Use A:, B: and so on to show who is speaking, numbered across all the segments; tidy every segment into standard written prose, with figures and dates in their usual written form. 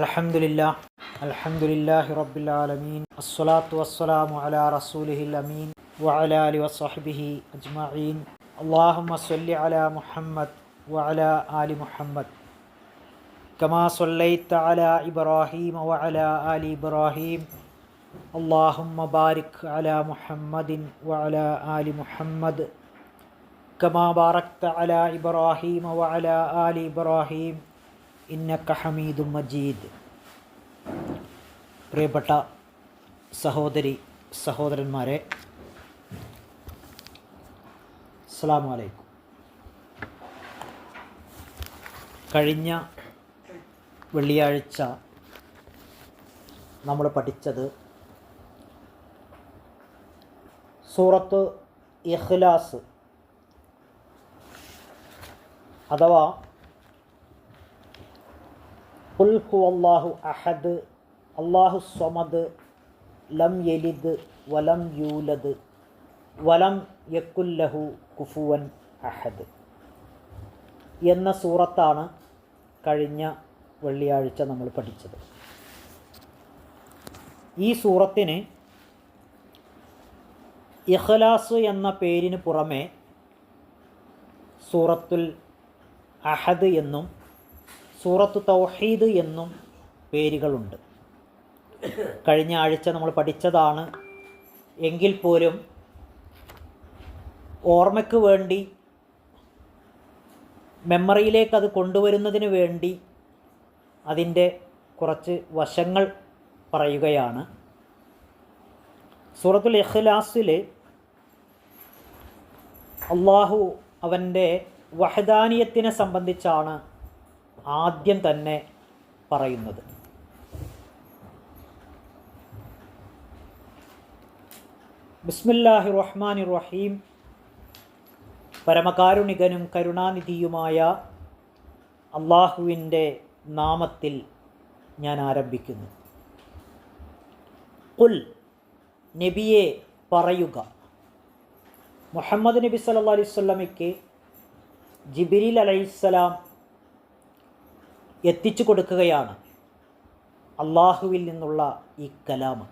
A: അൽഹംദുലില്ലാഹി റബ്ബിൽ ആലമീൻ അസ്സലാത്തു വസ്സലാമു അലാ റസൂലിഹിൽ അമീൻ വഅലാ ആലിഹി വസ്വഹ്ബിഹി അജ്മഈൻ. അല്ലാഹുമ്മ സ്വല്ലി അലാ മുഹമ്മദ് വഅലാ ആലി മുഹമ്മദ് കമാ സ്വല്ലൈത അലാ ഇബ്രാഹീം വഅലാ ആലി ഇബ്രാഹീം. അല്ലാഹുമ്മ ബാരിക് അലാ മുഹമ്മദിൻ വഅലാ ആലി മുഹമ്മദ് കമാ ബാറക്ത അലാ ഇബ്രാഹീം വഅലാ ആലി ഇബ്രാഹീം ഇന്നക ഹമീദും മജീദ്. പ്രിയപ്പെട്ട സഹോദരന്മാരെ, അസ്സലാമു അലൈക്കും. കഴിഞ്ഞ വെള്ളിയാഴ്ച നമ്മൾ പഠിച്ചത് സൂറത്ത് ഇഖ്ലാസ് അഥവാ ഖുൽ ഹുവല്ലാഹു അഹദ് അല്ലാഹു സ്വമദ് ലം യലിദ് വലം യൂലദ് വലം യകുല്ലഹു കുഫുവൻ അഹദ് എന്ന സൂറത്താണ് കഴിഞ്ഞ വെള്ളിയാഴ്ച നമ്മൾ പഠിച്ചത്. ഈ സൂറത്തിന് ഇഖ്ലാസ് എന്ന പേരിന് പുറമെ സൂറത്തുൽ അഹദ് എന്നും സൂറത്തു തൗഹീദ് എന്നും പേരുകളുണ്ട്. കഴിഞ്ഞ ആഴ്ച നമ്മൾ പഠിച്ചതാണ്. എങ്കിൽ പോലും ഓർമ്മയ്ക്ക് വേണ്ടി, മെമ്മറിയിലേക്ക് അത് കൊണ്ടുവരുന്നതിന് വേണ്ടി അതിൻ്റെ കുറച്ച് വശങ്ങൾ പറയുകയാണ്. സൂറത്തുൽ ഇഖ്ലാസിൽ അള്ളാഹു അവൻ്റെ വഹദാനിയത്തിനെ സംബന്ധിച്ചാണ് ആദ്യം തന്നെ പറയുന്നത്. ബിസ്മില്ലാഹിർ റഹ്മാനിർ റഹീം. പരമകാരുണികനും കരുണാനിധിയുമായ അള്ളാഹുവിൻ്റെ നാമത്തിൽ ഞാൻ ആരംഭിക്കുന്നു. ഖുൽ, നബിയെ പറയുക. മുഹമ്മദ് നബി സല്ലല്ലാഹു അലൈഹി വസല്ലമയ്ക്ക് ജിബ്രീൽ അലൈഹിസ്സലാം എത്തിച്ചു കൊടുക്കുകയാണ് അള്ളാഹുവിൽ നിന്നുള്ള ഈ കലാമ്.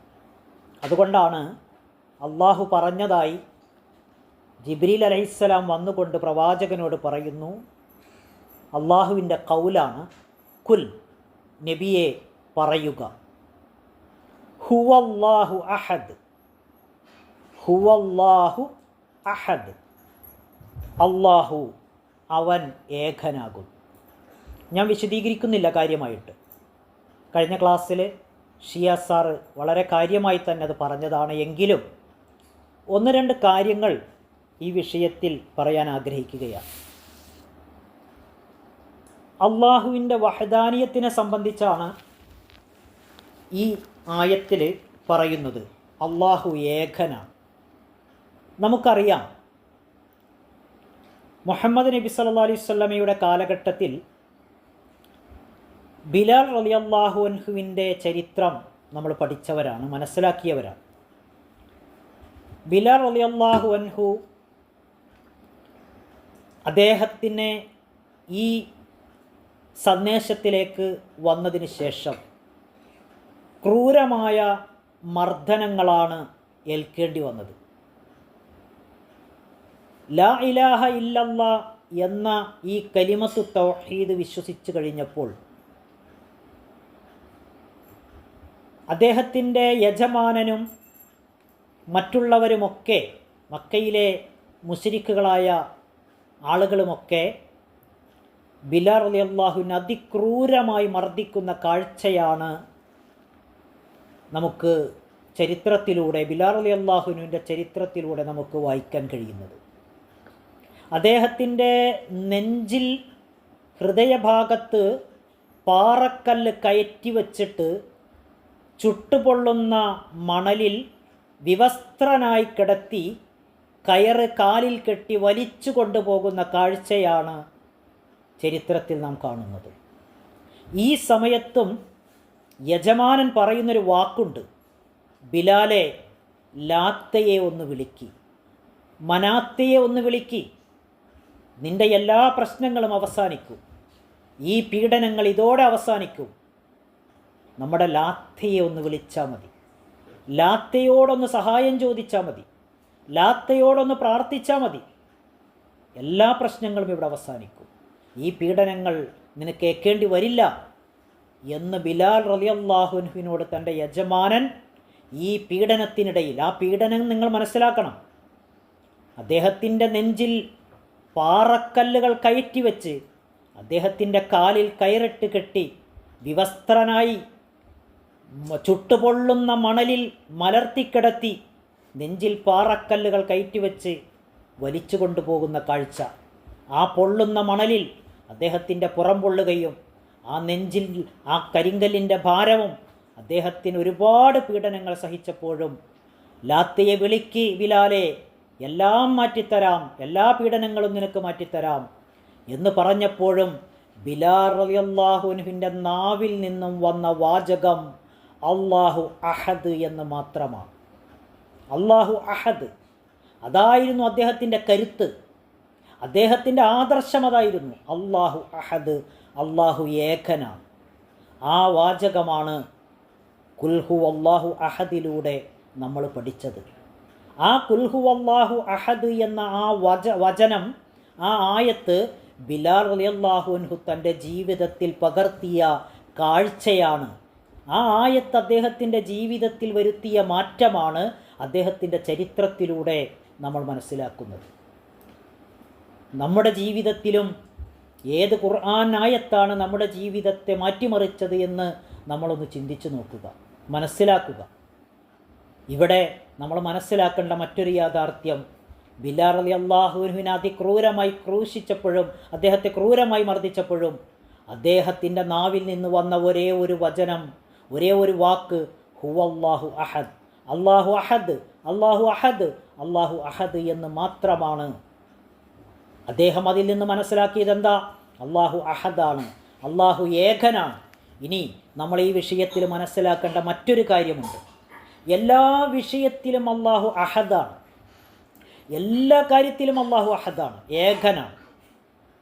A: അതുകൊണ്ടാണ് അള്ളാഹു പറഞ്ഞതായി ജിബ്രീൽ അലൈഹിസ്സലാം വന്നുകൊണ്ട് പ്രവാചകനോട് പറയുന്നു. അള്ളാഹുവിൻ്റെ ഖൗലാണ് കുൽ, നബിയെ പറയുക. ഹുവല്ലാഹു അഹദ്, ഹുവല്ലാഹു അഹദ്, അള്ളാഹു അവൻ ഏകനാകും. ഞാൻ വിശദീകരിക്കുന്നില്ല കാര്യമായിട്ട്. കഴിഞ്ഞ ക്ലാസ്സിൽ ഷിയ സാറ് വളരെ കാര്യമായി തന്നെ അത് പറഞ്ഞതാണ്. എങ്കിലും ഒന്ന് രണ്ട് കാര്യങ്ങൾ ഈ വിഷയത്തിൽ പറയാൻ ആഗ്രഹിക്കുകയാണ്. അള്ളാഹുവിൻ്റെ വഹദാനിയത്തിനെ സംബന്ധിച്ചാണ് ഈ ആയത്തിൽ പറയുന്നത്. അള്ളാഹു ഏകനാണ്. നമുക്കറിയാം, മുഹമ്മദ് നബി സല്ലല്ലാഹു അലൈഹി വസല്ലമയുടെ കാലഘട്ടത്തിൽ ബിലാൽ റളിയല്ലാഹു അൻഹുവിൻ്റെ ചരിത്രം നമ്മൾ പഠിച്ചവരാണ്, മനസ്സിലാക്കിയവരാണ്. ബിലാൽ റളിയല്ലാഹു അൻഹു അദ്ദേഹത്തിന് ഈ സന്ദേശത്തിലേക്ക് വന്നതിന് ശേഷം ക്രൂരമായ മർദ്ദനങ്ങളാണ് ഏൽക്കേണ്ടി വന്നത്. ലാ ഇലാഹ ഇല്ലല്ലാ എന്ന ഈ കലിമത്തു തൗഹീദ് വിശ്വസിച്ച് കഴിഞ്ഞപ്പോൾ അദ്ദേഹത്തിൻ്റെ യജമാനനും മറ്റുള്ളവരുമൊക്കെ, മക്കയിലെ മുശ്രിക്കുകളായ ആളുകളുമൊക്കെ ബിലാൽ റളിയല്ലാഹുവിനെ അതിക്രൂരമായി മർദ്ദിക്കുന്ന കാഴ്ചയാണ് നമുക്ക് ചരിത്രത്തിലൂടെ, ബിലാൽ റളിയല്ലാഹുവിൻ്റെ ചരിത്രത്തിലൂടെ നമുക്ക് വായിക്കാൻ കഴിയുന്നത്. അദ്ദേഹത്തിൻ്റെ നെഞ്ചിൽ, ഹൃദയഭാഗത്ത് പാറക്കല്ല് കയറ്റി വച്ചിട്ട് ചുട്ടുപൊള്ളുന്ന മണലിൽ വിവസ്ത്രനായി കിടത്തി കയറ് കാലിൽ കെട്ടി വലിച്ചു കൊണ്ടുപോകുന്ന കാഴ്ചയാണ് ചരിത്രത്തിൽ നാം കാണുന്നത്. ഈ സമയത്തും യജമാനൻ പറയുന്നൊരു വാക്കുണ്ട്, ബിലാലെ, ലാത്തയെ ഒന്ന് വിളിക്കി, മനാത്തയെ ഒന്ന് വിളിക്കി, നിൻ്റെ എല്ലാ പ്രശ്നങ്ങളും അവസാനിക്കും, ഈ പീഡനങ്ങൾ ഇതോടെ അവസാനിക്കും. നമ്മുടെ ലാത്തയെ ഒന്ന് വിളിച്ചാൽ മതി, ലാത്തയോടൊന്ന് സഹായം ചോദിച്ചാൽ മതി, ലാത്തയോടൊന്ന് പ്രാർത്ഥിച്ചാൽ മതി, എല്ലാ പ്രശ്നങ്ങളും ഇവിടെ അവസാനിക്കും. ഈ പീഡനങ്ങൾ നിനക്ക് ഏൽക്കേണ്ടി വരില്ല എന്ന് ബിലാൽ റളിയല്ലാഹു അൻഹുവിനോട് തൻ്റെ യജമാനൻ ഈ പീഡനത്തിനിടയിൽ, ആ പീഡനം നിങ്ങൾ മനസ്സിലാക്കണം, അദ്ദേഹത്തിൻ്റെ നെഞ്ചിൽ പാറക്കല്ലുകൾ കയറ്റി വെച്ച് അദ്ദേഹത്തിൻ്റെ കാലിൽ കയറിട്ട് കെട്ടി വിവസ്ത്രനായി ചുട്ടുപൊള്ളുന്ന മണലിൽ മലർത്തിക്കിടത്തി നെഞ്ചിൽ പാറക്കല്ലുകൾ കയറ്റിവെച്ച് വലിച്ചു കൊണ്ടുപോകുന്ന കാഴ്ച. ആ പൊള്ളുന്ന മണലിൽ അദ്ദേഹത്തിൻ്റെ പുറം പൊള്ളുകയും ആ നെഞ്ചിൽ ആ കരിങ്കല്ലിൻ്റെ ഭാരവും അദ്ദേഹത്തിന് ഒരുപാട് പീഡനങ്ങൾ സഹിച്ചപ്പോഴും ലാത്തയെ വിളിക്ക് ബിലാലെ, എല്ലാം മാറ്റിത്തരാം, എല്ലാ പീഡനങ്ങളും നിനക്ക് മാറ്റിത്തരാം എന്ന് പറഞ്ഞപ്പോഴും ബിലാൽ റളിയല്ലാഹു അൻഹുവിൻ്റെ നാവിൽ നിന്നും വന്ന വാചകം അല്ലാഹു അഹദ് എന്ന് മാത്രമാണ്. അല്ലാഹു അഹദ്, അതായിരുന്നു അദ്ദേഹത്തിൻ്റെ കരുത്ത്, അദ്ദേഹത്തിൻ്റെ ആദർശം അതായിരുന്നു. അല്ലാഹു അഹദ്, അല്ലാഹു ഏകനാണ്. ആ വാചകമാണ് കുൽഹു അല്ലാഹു അഹദിലൂടെ നമ്മൾ പഠിച്ചത്. ആ കുൽഹു അല്ലാഹു അഹദ് എന്ന ആ വചനം, ആ ആയത്ത് ബിലാൽ റളിയല്ലാഹു അൻഹു തൻ്റെ ജീവിതത്തിൽ പകർത്തിയ കാഴ്ചയാണ്. ആ ആയത്ത് അദ്ദേഹത്തിൻ്റെ ജീവിതത്തിൽ വരുത്തിയ മാറ്റമാണ് അദ്ദേഹത്തിൻ്റെ ചരിത്രത്തിലൂടെ നമ്മൾ മനസ്സിലാക്കുന്നത്. നമ്മുടെ ജീവിതത്തിലും ഏത് ഖുർആൻ ആയത്താണ് നമ്മുടെ ജീവിതത്തെ മാറ്റിമറിച്ചത് എന്ന് നമ്മളൊന്ന് ചിന്തിച്ചു നോക്കുക, മനസ്സിലാക്കുക. ഇവിടെ നമ്മൾ മനസ്സിലാക്കേണ്ട മറ്റൊരു യാഥാർത്ഥ്യം, ബിലാൽ റളിയല്ലാഹു അൻഹുവിനെ അതിക്രൂരമായി ക്രൂശിച്ചപ്പോഴും, അദ്ദേഹത്തെ ക്രൂരമായി മർദ്ദിച്ചപ്പോഴും അദ്ദേഹത്തിൻ്റെ നാവിൽ നിന്ന് വന്ന ഒരേ ഒരു വചനം, ഒരേ ഒരു വാക്ക് ഹുവല്ലാഹു അഹദ്, അല്ലാഹു അഹദ്, അല്ലാഹു അഹദ്, അല്ലാഹു അഹദ് എന്ന് മാത്രമാണ്. അദ്ദേഹം അതിൽ നിന്ന് മനസ്സിലാക്കിയത് എന്താ? അല്ലാഹു അഹദാണ്, അല്ലാഹു ഏകനാണ്. ഇനി നമ്മൾ ഈ വിഷയത്തിൽ മനസ്സിലാക്കേണ്ട മറ്റൊരു കാര്യമുണ്ട്. എല്ലാ വിഷയത്തിലും അല്ലാഹു അഹദാണ്, എല്ലാ കാര്യത്തിലും അല്ലാഹു അഹദാണ്, ഏകനാണ്,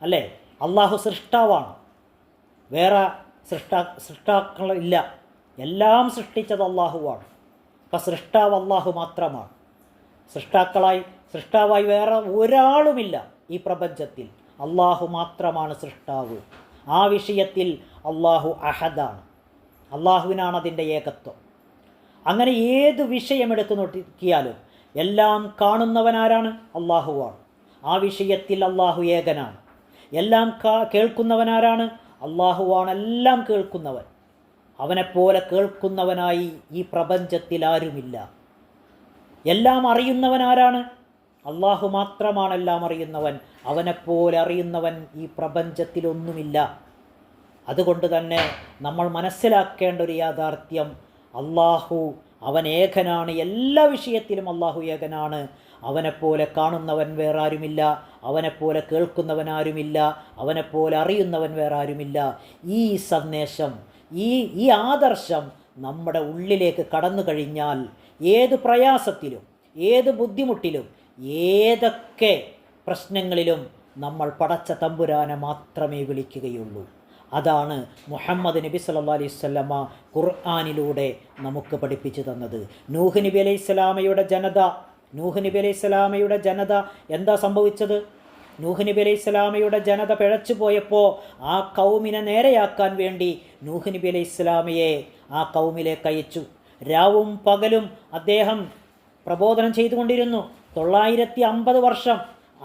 A: അല്ലേ? അല്ലാഹു സൃഷ്ടാവാണ്, വേറെ സൃഷ്ടാക്കളില്ല, എല്ലാം സൃഷ്ടിച്ചത് അല്ലാഹുവാണ്. അപ്പം സൃഷ്ടാവ് അല്ലാഹു മാത്രമാണ്. സൃഷ്ടാവായി വേറെ ഒരാളുമില്ല ഈ പ്രപഞ്ചത്തിൽ, അല്ലാഹു മാത്രമാണ് സൃഷ്ടാവ്. ആ വിഷയത്തിൽ അല്ലാഹു അഹദാണ്, അല്ലാഹുവിനാണ് അതിൻ്റെ ഏകത്വം. അങ്ങനെ ഏത് വിഷയമെടുത്ത് നോക്കിയാലും എല്ലാം കാണുന്നവനാരാണ്? അല്ലാഹുവാണ്. ആ വിഷയത്തിൽ അല്ലാഹു ഏകനാണ്. എല്ലാം കേൾക്കുന്നവനാരാണ്? അല്ലാഹുവാണ് എല്ലാം കേൾക്കുന്നവൻ. അവനെപ്പോലെ കേൾക്കുന്നവനായി ഈ പ്രപഞ്ചത്തിൽ ആരുമില്ല. എല്ലാം അറിയുന്നവനാരാണ്? അല്ലാഹു മാത്രമാണ് എല്ലാം അറിയുന്നവൻ. അവനെപ്പോലെ അറിയുന്നവൻ ഈ പ്രപഞ്ചത്തിലൊന്നുമില്ല. അതുകൊണ്ട് തന്നെ നമ്മൾ മനസ്സിലാക്കേണ്ട ഒരു യാഥാർത്ഥ്യം, അല്ലാഹു അവൻ ഏകനാണ്, എല്ലാ വിഷയത്തിലും അല്ലാഹു ഏകനാണ്. അവനെപ്പോലെ കാണുന്നവൻ വേറെ ആരുമില്ല, അവനെപ്പോലെ കേൾക്കുന്നവനാരുമില്ല, അവനെപ്പോലെ അറിയുന്നവൻ വേറെ ആരുമില്ല. ഈ സന്ദേശം, ഈ ആദർശം നമ്മുടെ ഉള്ളിലേക്ക് കടന്നു കഴിഞ്ഞാൽ ഏത് പ്രയാസത്തിലും, ഏത് ബുദ്ധിമുട്ടിലും, ഏതൊക്കെ പ്രശ്നങ്ങളിലും നമ്മൾ പടച്ച തമ്പുരാനെ മാത്രമേ വിളിക്കുകയുള്ളൂ. അതാണ് മുഹമ്മദ് നബി സല്ലല്ലാഹു അലൈഹി വസല്ലമ ഖുർആനിലൂടെ നമുക്ക് പഠിപ്പിച്ചു തന്നത്. നൂഹ് നബി അലൈഹി സ്വലാമയുടെ ജനത എന്താ സംഭവിച്ചത്? നൂഹ് നബി അലൈഹി സ്വലാമയുടെ ജനത പിഴച്ചു പോയപ്പോൾ ആ കൗമിനെ നേരെയാക്കാൻ വേണ്ടി നൂഹ് നബി അലൈഹി സ്വലാമയെ ആ കൗമിലേക്ക് അയച്ചു. രാവും പകലും അദ്ദേഹം പ്രബോധനം ചെയ്തുകൊണ്ടിരുന്നു. 950 വർഷം,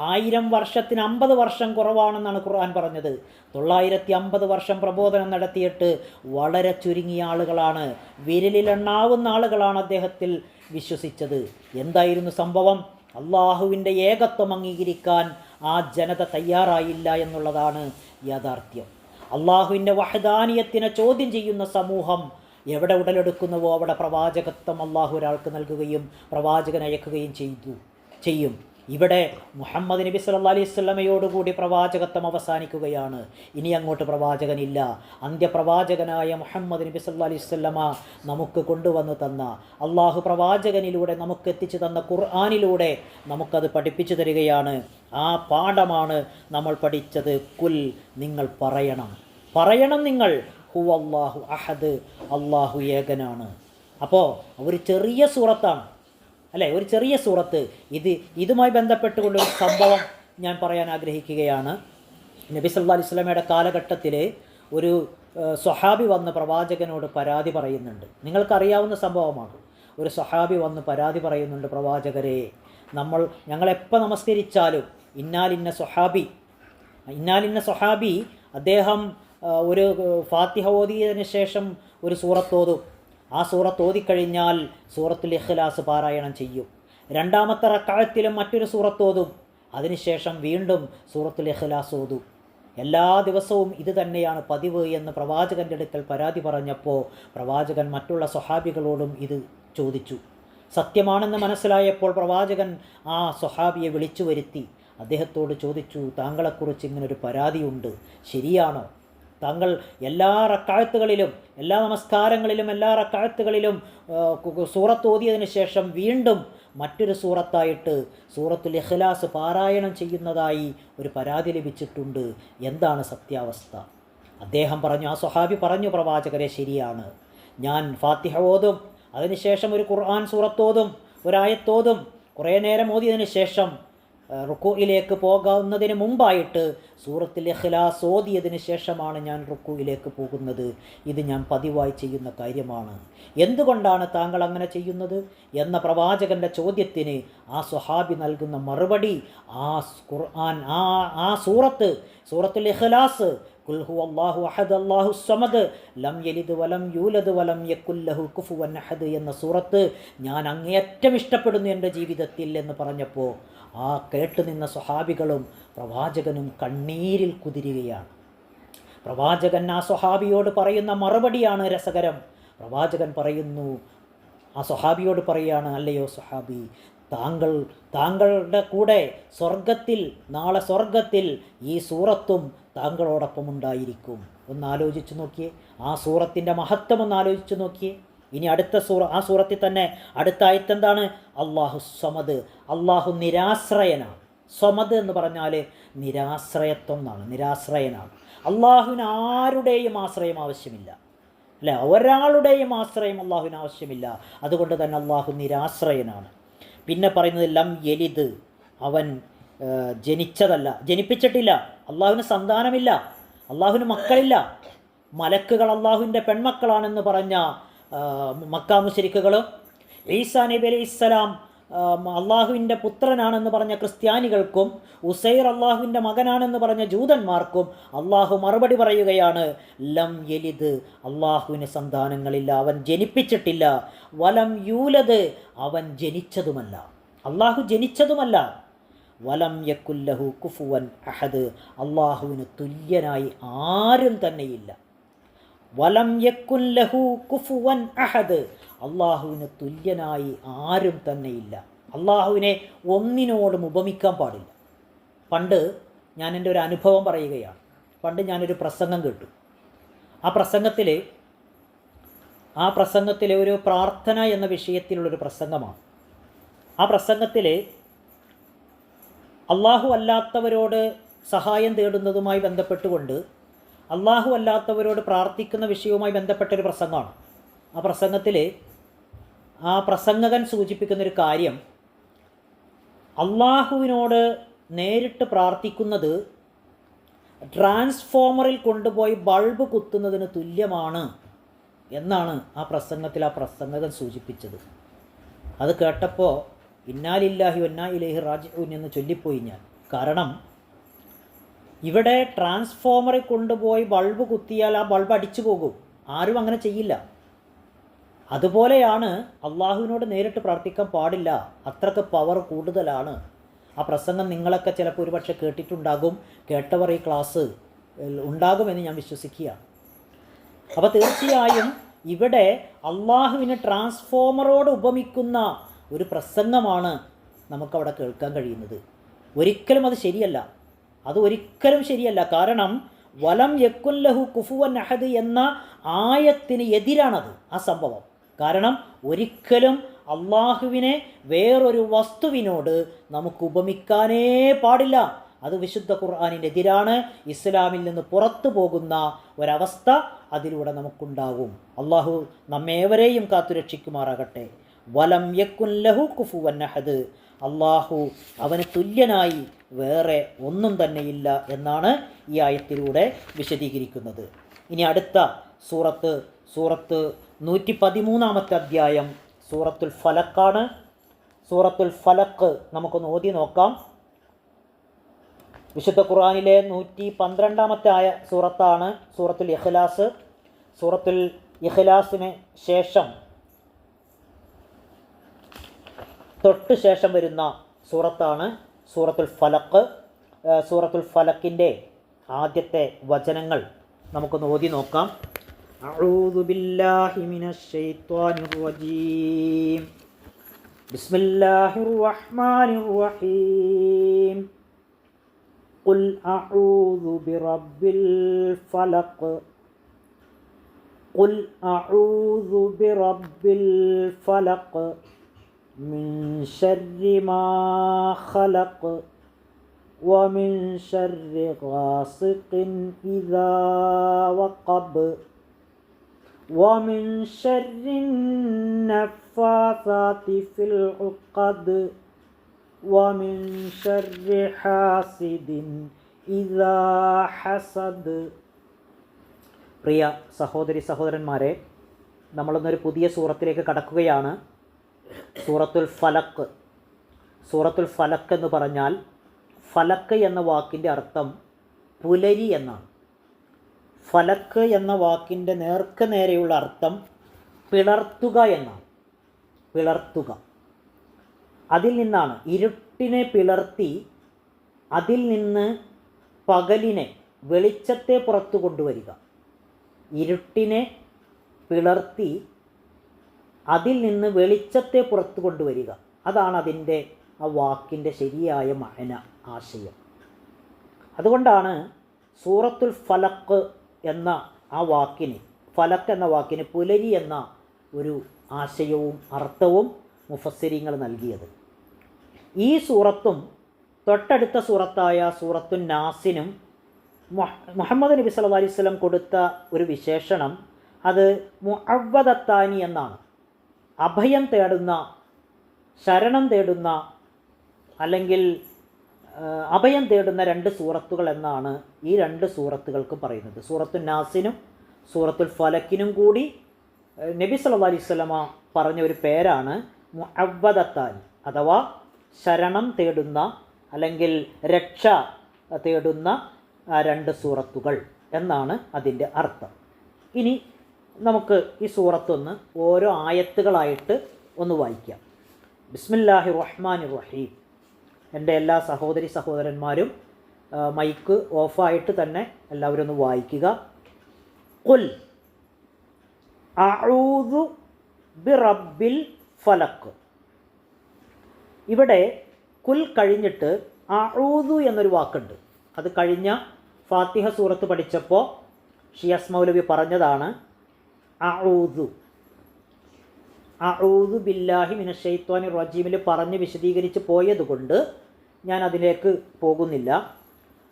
A: 1000 വർഷത്തിന് 50 വർഷം കുറവാണെന്നാണ് ഖുർആൻ പറഞ്ഞത്. 950 വർഷം പ്രബോധനം നടത്തിയിട്ട് വളരെ ചുരുങ്ങിയ ആളുകളാണ്, വിരലിലെണ്ണാവുന്ന ആളുകളാണ് അദ്ദേഹത്തിൽ വിശ്വസിച്ചത്. എന്തായിരുന്നു സംഭവം? അള്ളാഹുവിൻ്റെ ഏകത്വം അംഗീകരിക്കാൻ ആ ജനത തയ്യാറായില്ല എന്നുള്ളതാണ് യാഥാർത്ഥ്യം. അള്ളാഹുവിൻ്റെ വഹദാനിയത്തിനെ ചോദ്യം ചെയ്യുന്ന സമൂഹം എവിടെ ഉടലെടുക്കുന്നുവോ അവിടെ പ്രവാചകത്വം അള്ളാഹു ഒരാൾക്ക് നൽകുകയും പ്രവാചകൻ അയക്കുകയും ചെയ്യും. ഇവിടെ മുഹമ്മദ് നബി സല്ലല്ലാഹു അലൈഹി വസല്ലമയോടുകൂടി പ്രവാചകത്വം അവസാനിക്കുകയാണ്. ഇനി അങ്ങോട്ട് പ്രവാചകനില്ല. അന്ത്യപ്രവാചകനായ മുഹമ്മദ് നബി സല്ലല്ലാഹു അലൈഹി വസല്ലമ നമുക്ക് കൊണ്ടുവന്നു തന്ന, അള്ളാഹു പ്രവാചകനിലൂടെ നമുക്ക് എത്തിച്ചു തന്ന ഖുർആനിലൂടെ നമുക്കത് പഠിപ്പിച്ചു തരികയാണ്. ആ പാഠമാണ് നമ്മൾ പഠിച്ചത്. കുൽ, നിങ്ങൾ പറയണം നിങ്ങൾ, ഹുവല്ലാഹു അഹദ്, അള്ളാഹു ഏകനാണ്. അപ്പോൾ ഒരു ചെറിയ സൂറത്താണ് അല്ലേ, ഒരു ചെറിയ സൂറത്ത്. ഇതുമായി ബന്ധപ്പെട്ടുകൊണ്ട് ഒരു സംഭവം ഞാൻ പറയാൻ ആഗ്രഹിക്കുകയാണ്. നബി സല്ലല്ലാഹു അലൈഹി വസല്ലമയുടെ കാലഘട്ടത്തിൽ ഒരു സ്വഹാബി വന്ന് പ്രവാചകനോട് പരാതി പറയുന്നുണ്ട്. നിങ്ങൾക്കറിയാവുന്ന സംഭവമാണ്. ഒരു സ്വഹാബി വന്ന് പരാതി പറയുന്നുണ്ട്, പ്രവാചകരെ, ഞങ്ങളെപ്പോൾ നമസ്കരിച്ചാലും ഇന്നാലിന്ന സ്വഹാബി അദ്ദേഹം ഒരു ഫാത്തിഹ ഓതിയതിന് ശേഷം ഒരു സൂറത്തോതും. ആ സൂറത്ത് ഓതിക്കഴിഞ്ഞാൽ സൂറത്തുൽ ഇഖ്ലാസ് പാരായണം ചെയ്യും. രണ്ടാമത്തെ റക്അത്തിലും മറ്റൊരു സൂറത്തോതും. അതിനുശേഷം വീണ്ടും സൂറത്തുൽ ഇഖ്ലാസ് ഓതും. എല്ലാ ദിവസവും ഇത് തന്നെയാണ് പതിവ് എന്ന് പ്രവാചകൻ്റെ അടുക്കൽ പരാതി പറഞ്ഞപ്പോൾ പ്രവാചകൻ മറ്റുള്ള സ്വഹാബികളോടും ഇത് ചോദിച്ചു. സത്യമാണെന്ന് മനസ്സിലായപ്പോൾ പ്രവാചകൻ ആ സ്വഹാബിയെ വിളിച്ചു വരുത്തി അദ്ദേഹത്തോട് ചോദിച്ചു, താങ്കളെക്കുറിച്ച് ഇങ്ങനൊരു പരാതിയുണ്ട്, ശരിയാണോ? താങ്കൾ എല്ലാ റക്അത്തുകളിലും, എല്ലാ നമസ്കാരങ്ങളിലും, എല്ലാ റക്അത്തുകളിലും സൂറത്ത് ഓതിയതിന് ശേഷം വീണ്ടും മറ്റൊരു സൂറത്തായിട്ട് സൂറത്തുൽ ഇഖ്ലാസ് പാരായണം ചെയ്യുന്നതായി ഒരു പരാതി ലഭിച്ചിട്ടുണ്ട്. എന്താണ് സത്യാവസ്ഥ? അദ്ദേഹം പറഞ്ഞു, ആ സ്വഹാബി പറഞ്ഞു, പ്രവാചകരെ, ശരിയാണ്, ഞാൻ ഫാത്തിഹ ഓതും, അതിനുശേഷം ഒരു ഖുർആൻ സൂറത്തോതും, ഒരായത്തോതും, കുറേ നേരം ഓതിയതിന് ശേഷം റുക്കൂയിലേക്ക് പോകുന്നതിന് മുമ്പായിട്ട് സൂറത്തുൽ ഇഖ്ലാസ് ഓതിയതിന് ശേഷമാണ് ഞാൻ റുക്കൂയിലേക്ക് പോകുന്നത്. ഇത് ഞാൻ പതിവായി ചെയ്യുന്ന കാര്യമാണ്. എന്തുകൊണ്ടാണ് താങ്കൾ അങ്ങനെ ചെയ്യുന്നത് എന്ന പ്രവാചകൻ്റെ ചോദ്യത്തിന് ആ സ്വഹാബി നൽകുന്ന മറുപടി, ആ ഖുർആൻ, ആ സൂറത്തുൽ ഇഖ്ലാസ്, ഖുൽ ഹുവല്ലാഹു അഹദ് അല്ലാഹുസ് സമദ് ലം യലിദ് വലം യൂലദ് വലം യകുൽ ലഹു കുഫുവൻ അഹദ് എന്ന സൂറത്ത് ഞാൻ അങ്ങേയറ്റം ഇഷ്ടപ്പെടുന്നു എൻ്റെ ജീവിതത്തിൽ എന്ന് പറഞ്ഞപ്പോൾ ആ കേട്ടുനിന്ന സ്വഹാബികളും പ്രവാചകനും കണ്ണീരിൽ കുതിരുകയാണ്. പ്രവാചകൻ ആ സ്വഹാബിയോട് പറയുന്ന മറുപടിയാണ് രസകരം. പ്രവാചകൻ പറയുന്നു, ആ സ്വഹാബിയോട് പറയുകയാണ്, അല്ലയോ സ്വഹാബി, താങ്കളുടെ കൂടെ നാളെ സ്വർഗത്തിൽ ഈ സൂറത്തും താങ്കളോടൊപ്പം ഉണ്ടായിരിക്കും. ഒന്ന് ആലോചിച്ച് നോക്കിയേ, ആ സൂറത്തിൻ്റെ മഹത്വം ഒന്ന് ആലോചിച്ച് നോക്കിയേ. ഇനി അടുത്ത ആ സൂറത്തിൽ തന്നെ അടുത്ത ആയത്ത് എന്താണ്? അല്ലാഹു സമദ്, അള്ളാഹു നിരാശ്രയനാണ്. സമദ് എന്ന് പറഞ്ഞാൽ നിരാശ്രയത്വം എന്നാണ്, നിരാശ്രയനാണ്. അള്ളാഹുവിന് ആരുടെയും ആശ്രയം ആവശ്യമില്ല, അല്ലേ? ഒരാളുടെയും ആശ്രയം അള്ളാഹുവിന് ആവശ്യമില്ല. അതുകൊണ്ട് തന്നെ അള്ളാഹു നിരാശ്രയനാണ്. പിന്നെ പറയുന്നത് ലം യലിദ്, അവൻ ജനിപ്പിച്ചിട്ടില്ല. അള്ളാഹുവിന് സന്താനമില്ല, അള്ളാഹുവിന് മക്കളില്ല. മലക്കുകൾ അള്ളാഹുവിൻ്റെ പെൺമക്കളാണെന്ന് പറഞ്ഞ മക്കാ മുശ്രിക്കുകളും ഈസാ നബി അലൈഹിസ്സലാം അള്ളാഹുവിൻ്റെ പുത്രനാണെന്ന് പറഞ്ഞ ക്രിസ്ത്യാനികൾക്കും ഉസൈർ അള്ളാഹുവിൻ്റെ മകനാണെന്ന് പറഞ്ഞ ജൂതന്മാർക്കും അള്ളാഹു മറുപടി പറയുകയാണ്, ലം യലിദ്, അള്ളാഹുവിന് സന്താനങ്ങളില്ല, അവൻ ജനിപ്പിച്ചിട്ടില്ല. വലം യൂലദ്, അവൻ ജനിച്ചതുമല്ല, അള്ളാഹു ജനിച്ചതുമല്ല. വലം യകുൽ ലഹു കുഫുവൻ അഹദ്, അള്ളാഹുവിന് തുല്യനായി ആരും തന്നെയില്ല. വലം യകുൽ ലഹു കുഫുവൻ അഹദ്, അള്ളാഹുവിന് തുല്യനായി ആരും തന്നെയില്ല. അള്ളാഹുവിനെ ഒന്നിനോടും ഉപമിക്കാൻ പാടില്ല. പണ്ട് ഞാൻ എൻ്റെ ഒരു അനുഭവം പറയുകയാണ്. പണ്ട് ഞാനൊരു പ്രസംഗം കേട്ടു. ആ പ്രസംഗത്തിലെ ഒരു പ്രാർത്ഥന എന്ന വിഷയത്തിലുള്ളൊരു പ്രസംഗമാണ്. ആ പ്രസംഗത്തിൽ അള്ളാഹു അല്ലാത്തവരോട് സഹായം തേടുന്നതുമായി ബന്ധപ്പെട്ടുകൊണ്ട് അള്ളാഹു അല്ലാത്തവരോട് പ്രാർത്ഥിക്കുന്ന വിഷയവുമായി ബന്ധപ്പെട്ടൊരു പ്രസംഗമാണ്. ആ പ്രസംഗത്തിൽ ആ പ്രസംഗകൻ സൂചിപ്പിക്കുന്നൊരു കാര്യം, അള്ളാഹുവിനോട് നേരിട്ട് പ്രാർത്ഥിക്കുന്നത് ട്രാൻസ്ഫോമറിൽ കൊണ്ടുപോയി ബൾബ് കുത്തുന്നതിന് തുല്യമാണ് എന്നാണ് ആ പ്രസംഗകൻ സൂചിപ്പിച്ചത്. അത് കേട്ടപ്പോൾ ഇന്നാ ലില്ലാഹി വഇന്നാ ഇലൈഹി റാജിഊൻ എന്ന് ചൊല്ലിപ്പോയി ഞാൻ. കാരണം ഇവിടെ ട്രാൻസ്ഫോമറിൽ കൊണ്ടുപോയി ബൾബ് കുത്തിയാൽ ആ ബൾബ് അടിച്ചു പോകും, ആരും അങ്ങനെ ചെയ്യില്ല. അതുപോലെയാണ് അള്ളാഹുവിനോട് നേരിട്ട് പ്രാർത്ഥിക്കാൻ പാടില്ല, അത്രക്ക് പവർ കൂടുതലാണ്. ആ പ്രസംഗം നിങ്ങളൊക്കെ ചിലപ്പോൾ ഒരുപക്ഷെ കേട്ടിട്ടുണ്ടാകും, കേട്ടവർ ഈ ക്ലാസ് ഉണ്ടാകുമെന്ന് ഞാൻ വിശ്വസിക്കുകയാണ്. അപ്പോൾ തീർച്ചയായും ഇവിടെ അള്ളാഹുവിനെ ട്രാൻസ്ഫോമറോട് ഉപമിക്കുന്ന ഒരു പ്രസംഗമാണ് നമുക്കവിടെ കേൾക്കാൻ കഴിയുന്നത്. ഒരിക്കലും അത് ശരിയല്ല, അത് ഒരിക്കലും ശരിയല്ല. കാരണം വലം യകുൽ ലഹു കുഫുവൻ അഹദ് എന്ന ആയത്തിന് എതിരാണത് ആ സംഭവം. കാരണം ഒരിക്കലും അള്ളാഹുവിനെ വേറൊരു വസ്തുവിനോട് നമുക്ക് ഉപമിക്കാനേ പാടില്ല. അത് വിശുദ്ധ ഖുർആനിനെതിരാണ്. ഇസ്ലാമിൽ നിന്ന് പുറത്തു പോകുന്ന ഒരവസ്ഥ അതിലൂടെ നമുക്കുണ്ടാകും. അള്ളാഹു നമ്മേവരെയും കാത്തുരക്ഷിക്കുമാറാകട്ടെ. വലം യക്കുൻ ലഹു കുഫുവൻ അഹദ്, അള്ളാഹു അവന് തുല്യനായി വേറെ ഒന്നും തന്നെയില്ല എന്നാണ് ഈ ആയത്തിലൂടെ വിശദീകരിക്കുന്നത്. ഇനി അടുത്ത സൂറത്ത് 113 അധ്യായം സൂറത്തുൽ ഫലക്കാണ്. സൂറത്തുൽ ഫലക്ക് നമുക്കൊന്ന് ഓതി നോക്കാം. വിശുദ്ധ ഖുർആനിലെ 112 സൂറത്താണ് സൂറത്തുൽ ഇഖ്ലാസ്. സൂറത്തുൽ ഇഖ്ലാസിന് ശേഷം തൊട്ട് ശേഷം വരുന്ന സൂറത്താണ് സൂറത്തുൽ ഫലക്ക്. സൂറത്തുൽ ഫലക്കിൻ്റെ ആദ്യത്തെ വചനങ്ങൾ നമുക്കൊന്ന് ഓതി നോക്കാം. അഊദു ബില്ലാഹി മിനശ് ശൈത്വാനിർ റജീം. ബിസ്മില്ലാഹിർ റഹ്മാനിർ റഹീം. ഖുൽ അഊദു ബിറബ്ബിൽ ഫലഖ്. ഖുൽ അഊദു ബിറബ്ബിൽ ഫലഖ് മിൻ ശർരി മാ ഖലഖ് വമിൻ ശർരി ഗാസിഖിൻ ഇദാ വഖബ് വമിൻ ശർരി നഫ്ഫാസാതി ഫിൽ ഉഖദ് വമിൻ ശർരി ഹാസിദിൻ ഇദാ ഹസദ്. പ്രിയ സഹോദരി സഹോദരന്മാരെ, നമ്മളൊന്നൊരു പുതിയ സൂറത്തിലേക്ക് കടക്കുകയാണ്. സൂറത്തുൽ ഫലക്ക്. സൂറത്തുൽ ഫലക്ക് എന്ന് പറഞ്ഞാൽ, ഫലക്ക് എന്ന വാക്കിൻ്റെ അർത്ഥം പുലരി എന്നാണ്. ഫലക്ക് എന്ന വാക്കിൻ്റെ നേർക്ക് നേരെയുള്ള അർത്ഥം പിളർത്തുക എന്നാണ്. പിളർത്തുക, അതിൽ നിന്നാണ് ഇരുട്ടിനെ പിളർത്തി അതിൽ നിന്ന് പകലിനെ, വെളിച്ചത്തെ പുറത്തു കൊണ്ടുവരിക. ഇരുട്ടിനെ പിളർത്തി അതിൽ നിന്ന് വെളിച്ചത്തെ പുറത്തു കൊണ്ടുവരിക, അതാണ് അതിൻ്റെ ആ വാക്കിൻ്റെ ശരിയായ മഅന, ആശയം. അതുകൊണ്ടാണ് സൂറത്തുൽ ഫലക്ക് എന്ന ആ വാക്കിന്, ഫലക്ക് എന്ന വാക്കിന് പുലരി എന്ന ഒരു ആശയവും അർത്ഥവും മുഫസ്സിരീങ്ങൾ നൽകിയത്. ഈ സൂറത്തും തൊട്ടടുത്ത സൂറത്തായ സൂറത്തുൻ നാസിനും മുഹമ്മദ് നബി സല്ലല്ലാഹു അലൈഹി വസല്ലം കൊടുത്ത ഒരു വിശേഷണം, അത് മുഅവ്വദത്താനി എന്നാണ്. അഭയം തേടുന്ന, ശരണം തേടുന്ന, അല്ലെങ്കിൽ അഭയം തേടുന്ന 2 സൂറത്തുകൾ എന്നാണ് ഈ 2 സൂറത്തുകൾക്ക് പറയുന്നത്. സൂറത്തുൻ നാസിനും സൂറത്തുൽ ഫലക്കിനും കൂടി നബി സല്ലല്ലാഹു അലൈഹി വസല്ലമ പറഞ്ഞ ഒരു പേരാണ് മുഅവ്വദത്താനി, അഥവാ ശരണം തേടുന്ന അല്ലെങ്കിൽ രക്ഷ തേടുന്ന 2 സൂറത്തുകൾ എന്നാണ് അതിൻ്റെ അർത്ഥം. ഇനി നമുക്ക് ഈ സൂറത്തൊന്ന് ഓരോ ആയത്തുകളായിട്ട് ഒന്ന് വായിക്കാം. ബിസ്മില്ലാഹിർ റഹ്മാനിർ റഹീം. എൻ്റെ എല്ലാ സഹോദരി സഹോദരന്മാരും മൈക്ക് ഓഫായിട്ട് തന്നെ എല്ലാവരും ഒന്ന് വായിക്കുക. ഖുൽ അഊദു ബിറബ്ബിൽ ഫലഖ്. ഇവിടെ കുൽ കഴിഞ്ഞിട്ട് അഊദു എന്നൊരു വാക്കുണ്ട്. അത് കഴിഞ്ഞ ഫാത്തിഹ സൂറത്ത് പഠിച്ചപ്പോൾ ഷിയാസ് മൗലവി പറഞ്ഞതാണ്. അഊദു ബില്ലാഹി മിനശ് ശൈത്വാനിർ റജീമിൽ പറഞ്ഞ് വിശദീകരിച്ച് പോയതുകൊണ്ട് ഞാൻ അതിലേക്ക് പോകുന്നില്ല.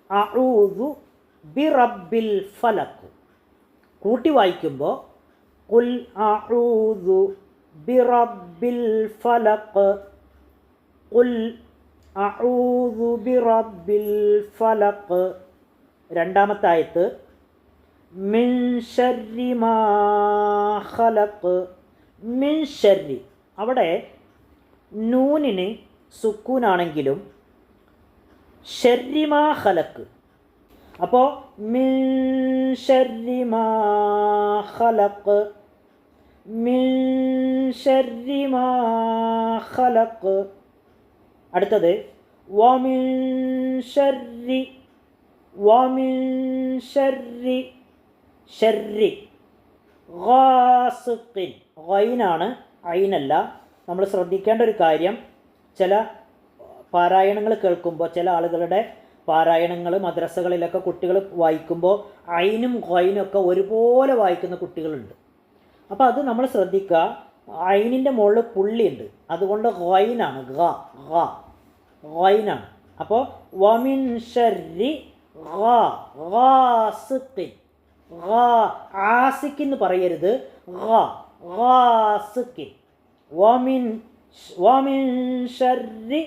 A: അഊദു ബിറബ്ബിൽ ഫലഖ് കൂട്ടി വായിക്കുമ്പോൾ ഖുൽ അഊദു ബിറബ്ബിൽ ഫലഖ്, ഖുൽ അഊദു ബിറബ്ബിൽ ഫലഖ്. രണ്ടാമത്തെ ആയത്ത് മിൻ ശർരി മാ ഖലഖ്. മിൻ ശർരി, അവിടെ നൂനിന് സുക്കൂനാണെങ്കിലും ശർരി മാ ഖലഖ്. അപ്പോൾ മിൻ ശർരി മാ ഖലഖ്, മിൻ ശർരി മാ ഖലഖ്. അടുത്തത് വമിൻ ശർരി, വമിൻ ശർരി, ശർരി ഗാസിഖിൻ. ഗൈനാണ്, ഐനല്ല. നമ്മൾ ശ്രദ്ധിക്കേണ്ട ഒരു കാര്യം, ചില പാരായണങ്ങൾ കേൾക്കുമ്പോൾ, ചില ആളുകളുടെ പാരായണങ്ങൾ മദ്രസകളിലൊക്കെ കുട്ടികൾ വായിക്കുമ്പോൾ ഐനും ഗൈനും ഒക്കെ ഒരുപോലെ വായിക്കുന്ന കുട്ടികളുണ്ട്. അപ്പോൾ അത് നമ്മൾ ശ്രദ്ധിക്കുക. ഐനിൻ്റെ മുകളിൽ പുള്ളിയുണ്ട്, അതുകൊണ്ട് ഗൈനാണ്, ഗൈനാണ്. അപ്പോൾ വമിൻ ശർരി ഗാസിഖിൻ ആസിക്കിൻ എന്ന് പറയരുത്, ഗാസിക്കിൻ. വമിൻ വമിൻ ശർരി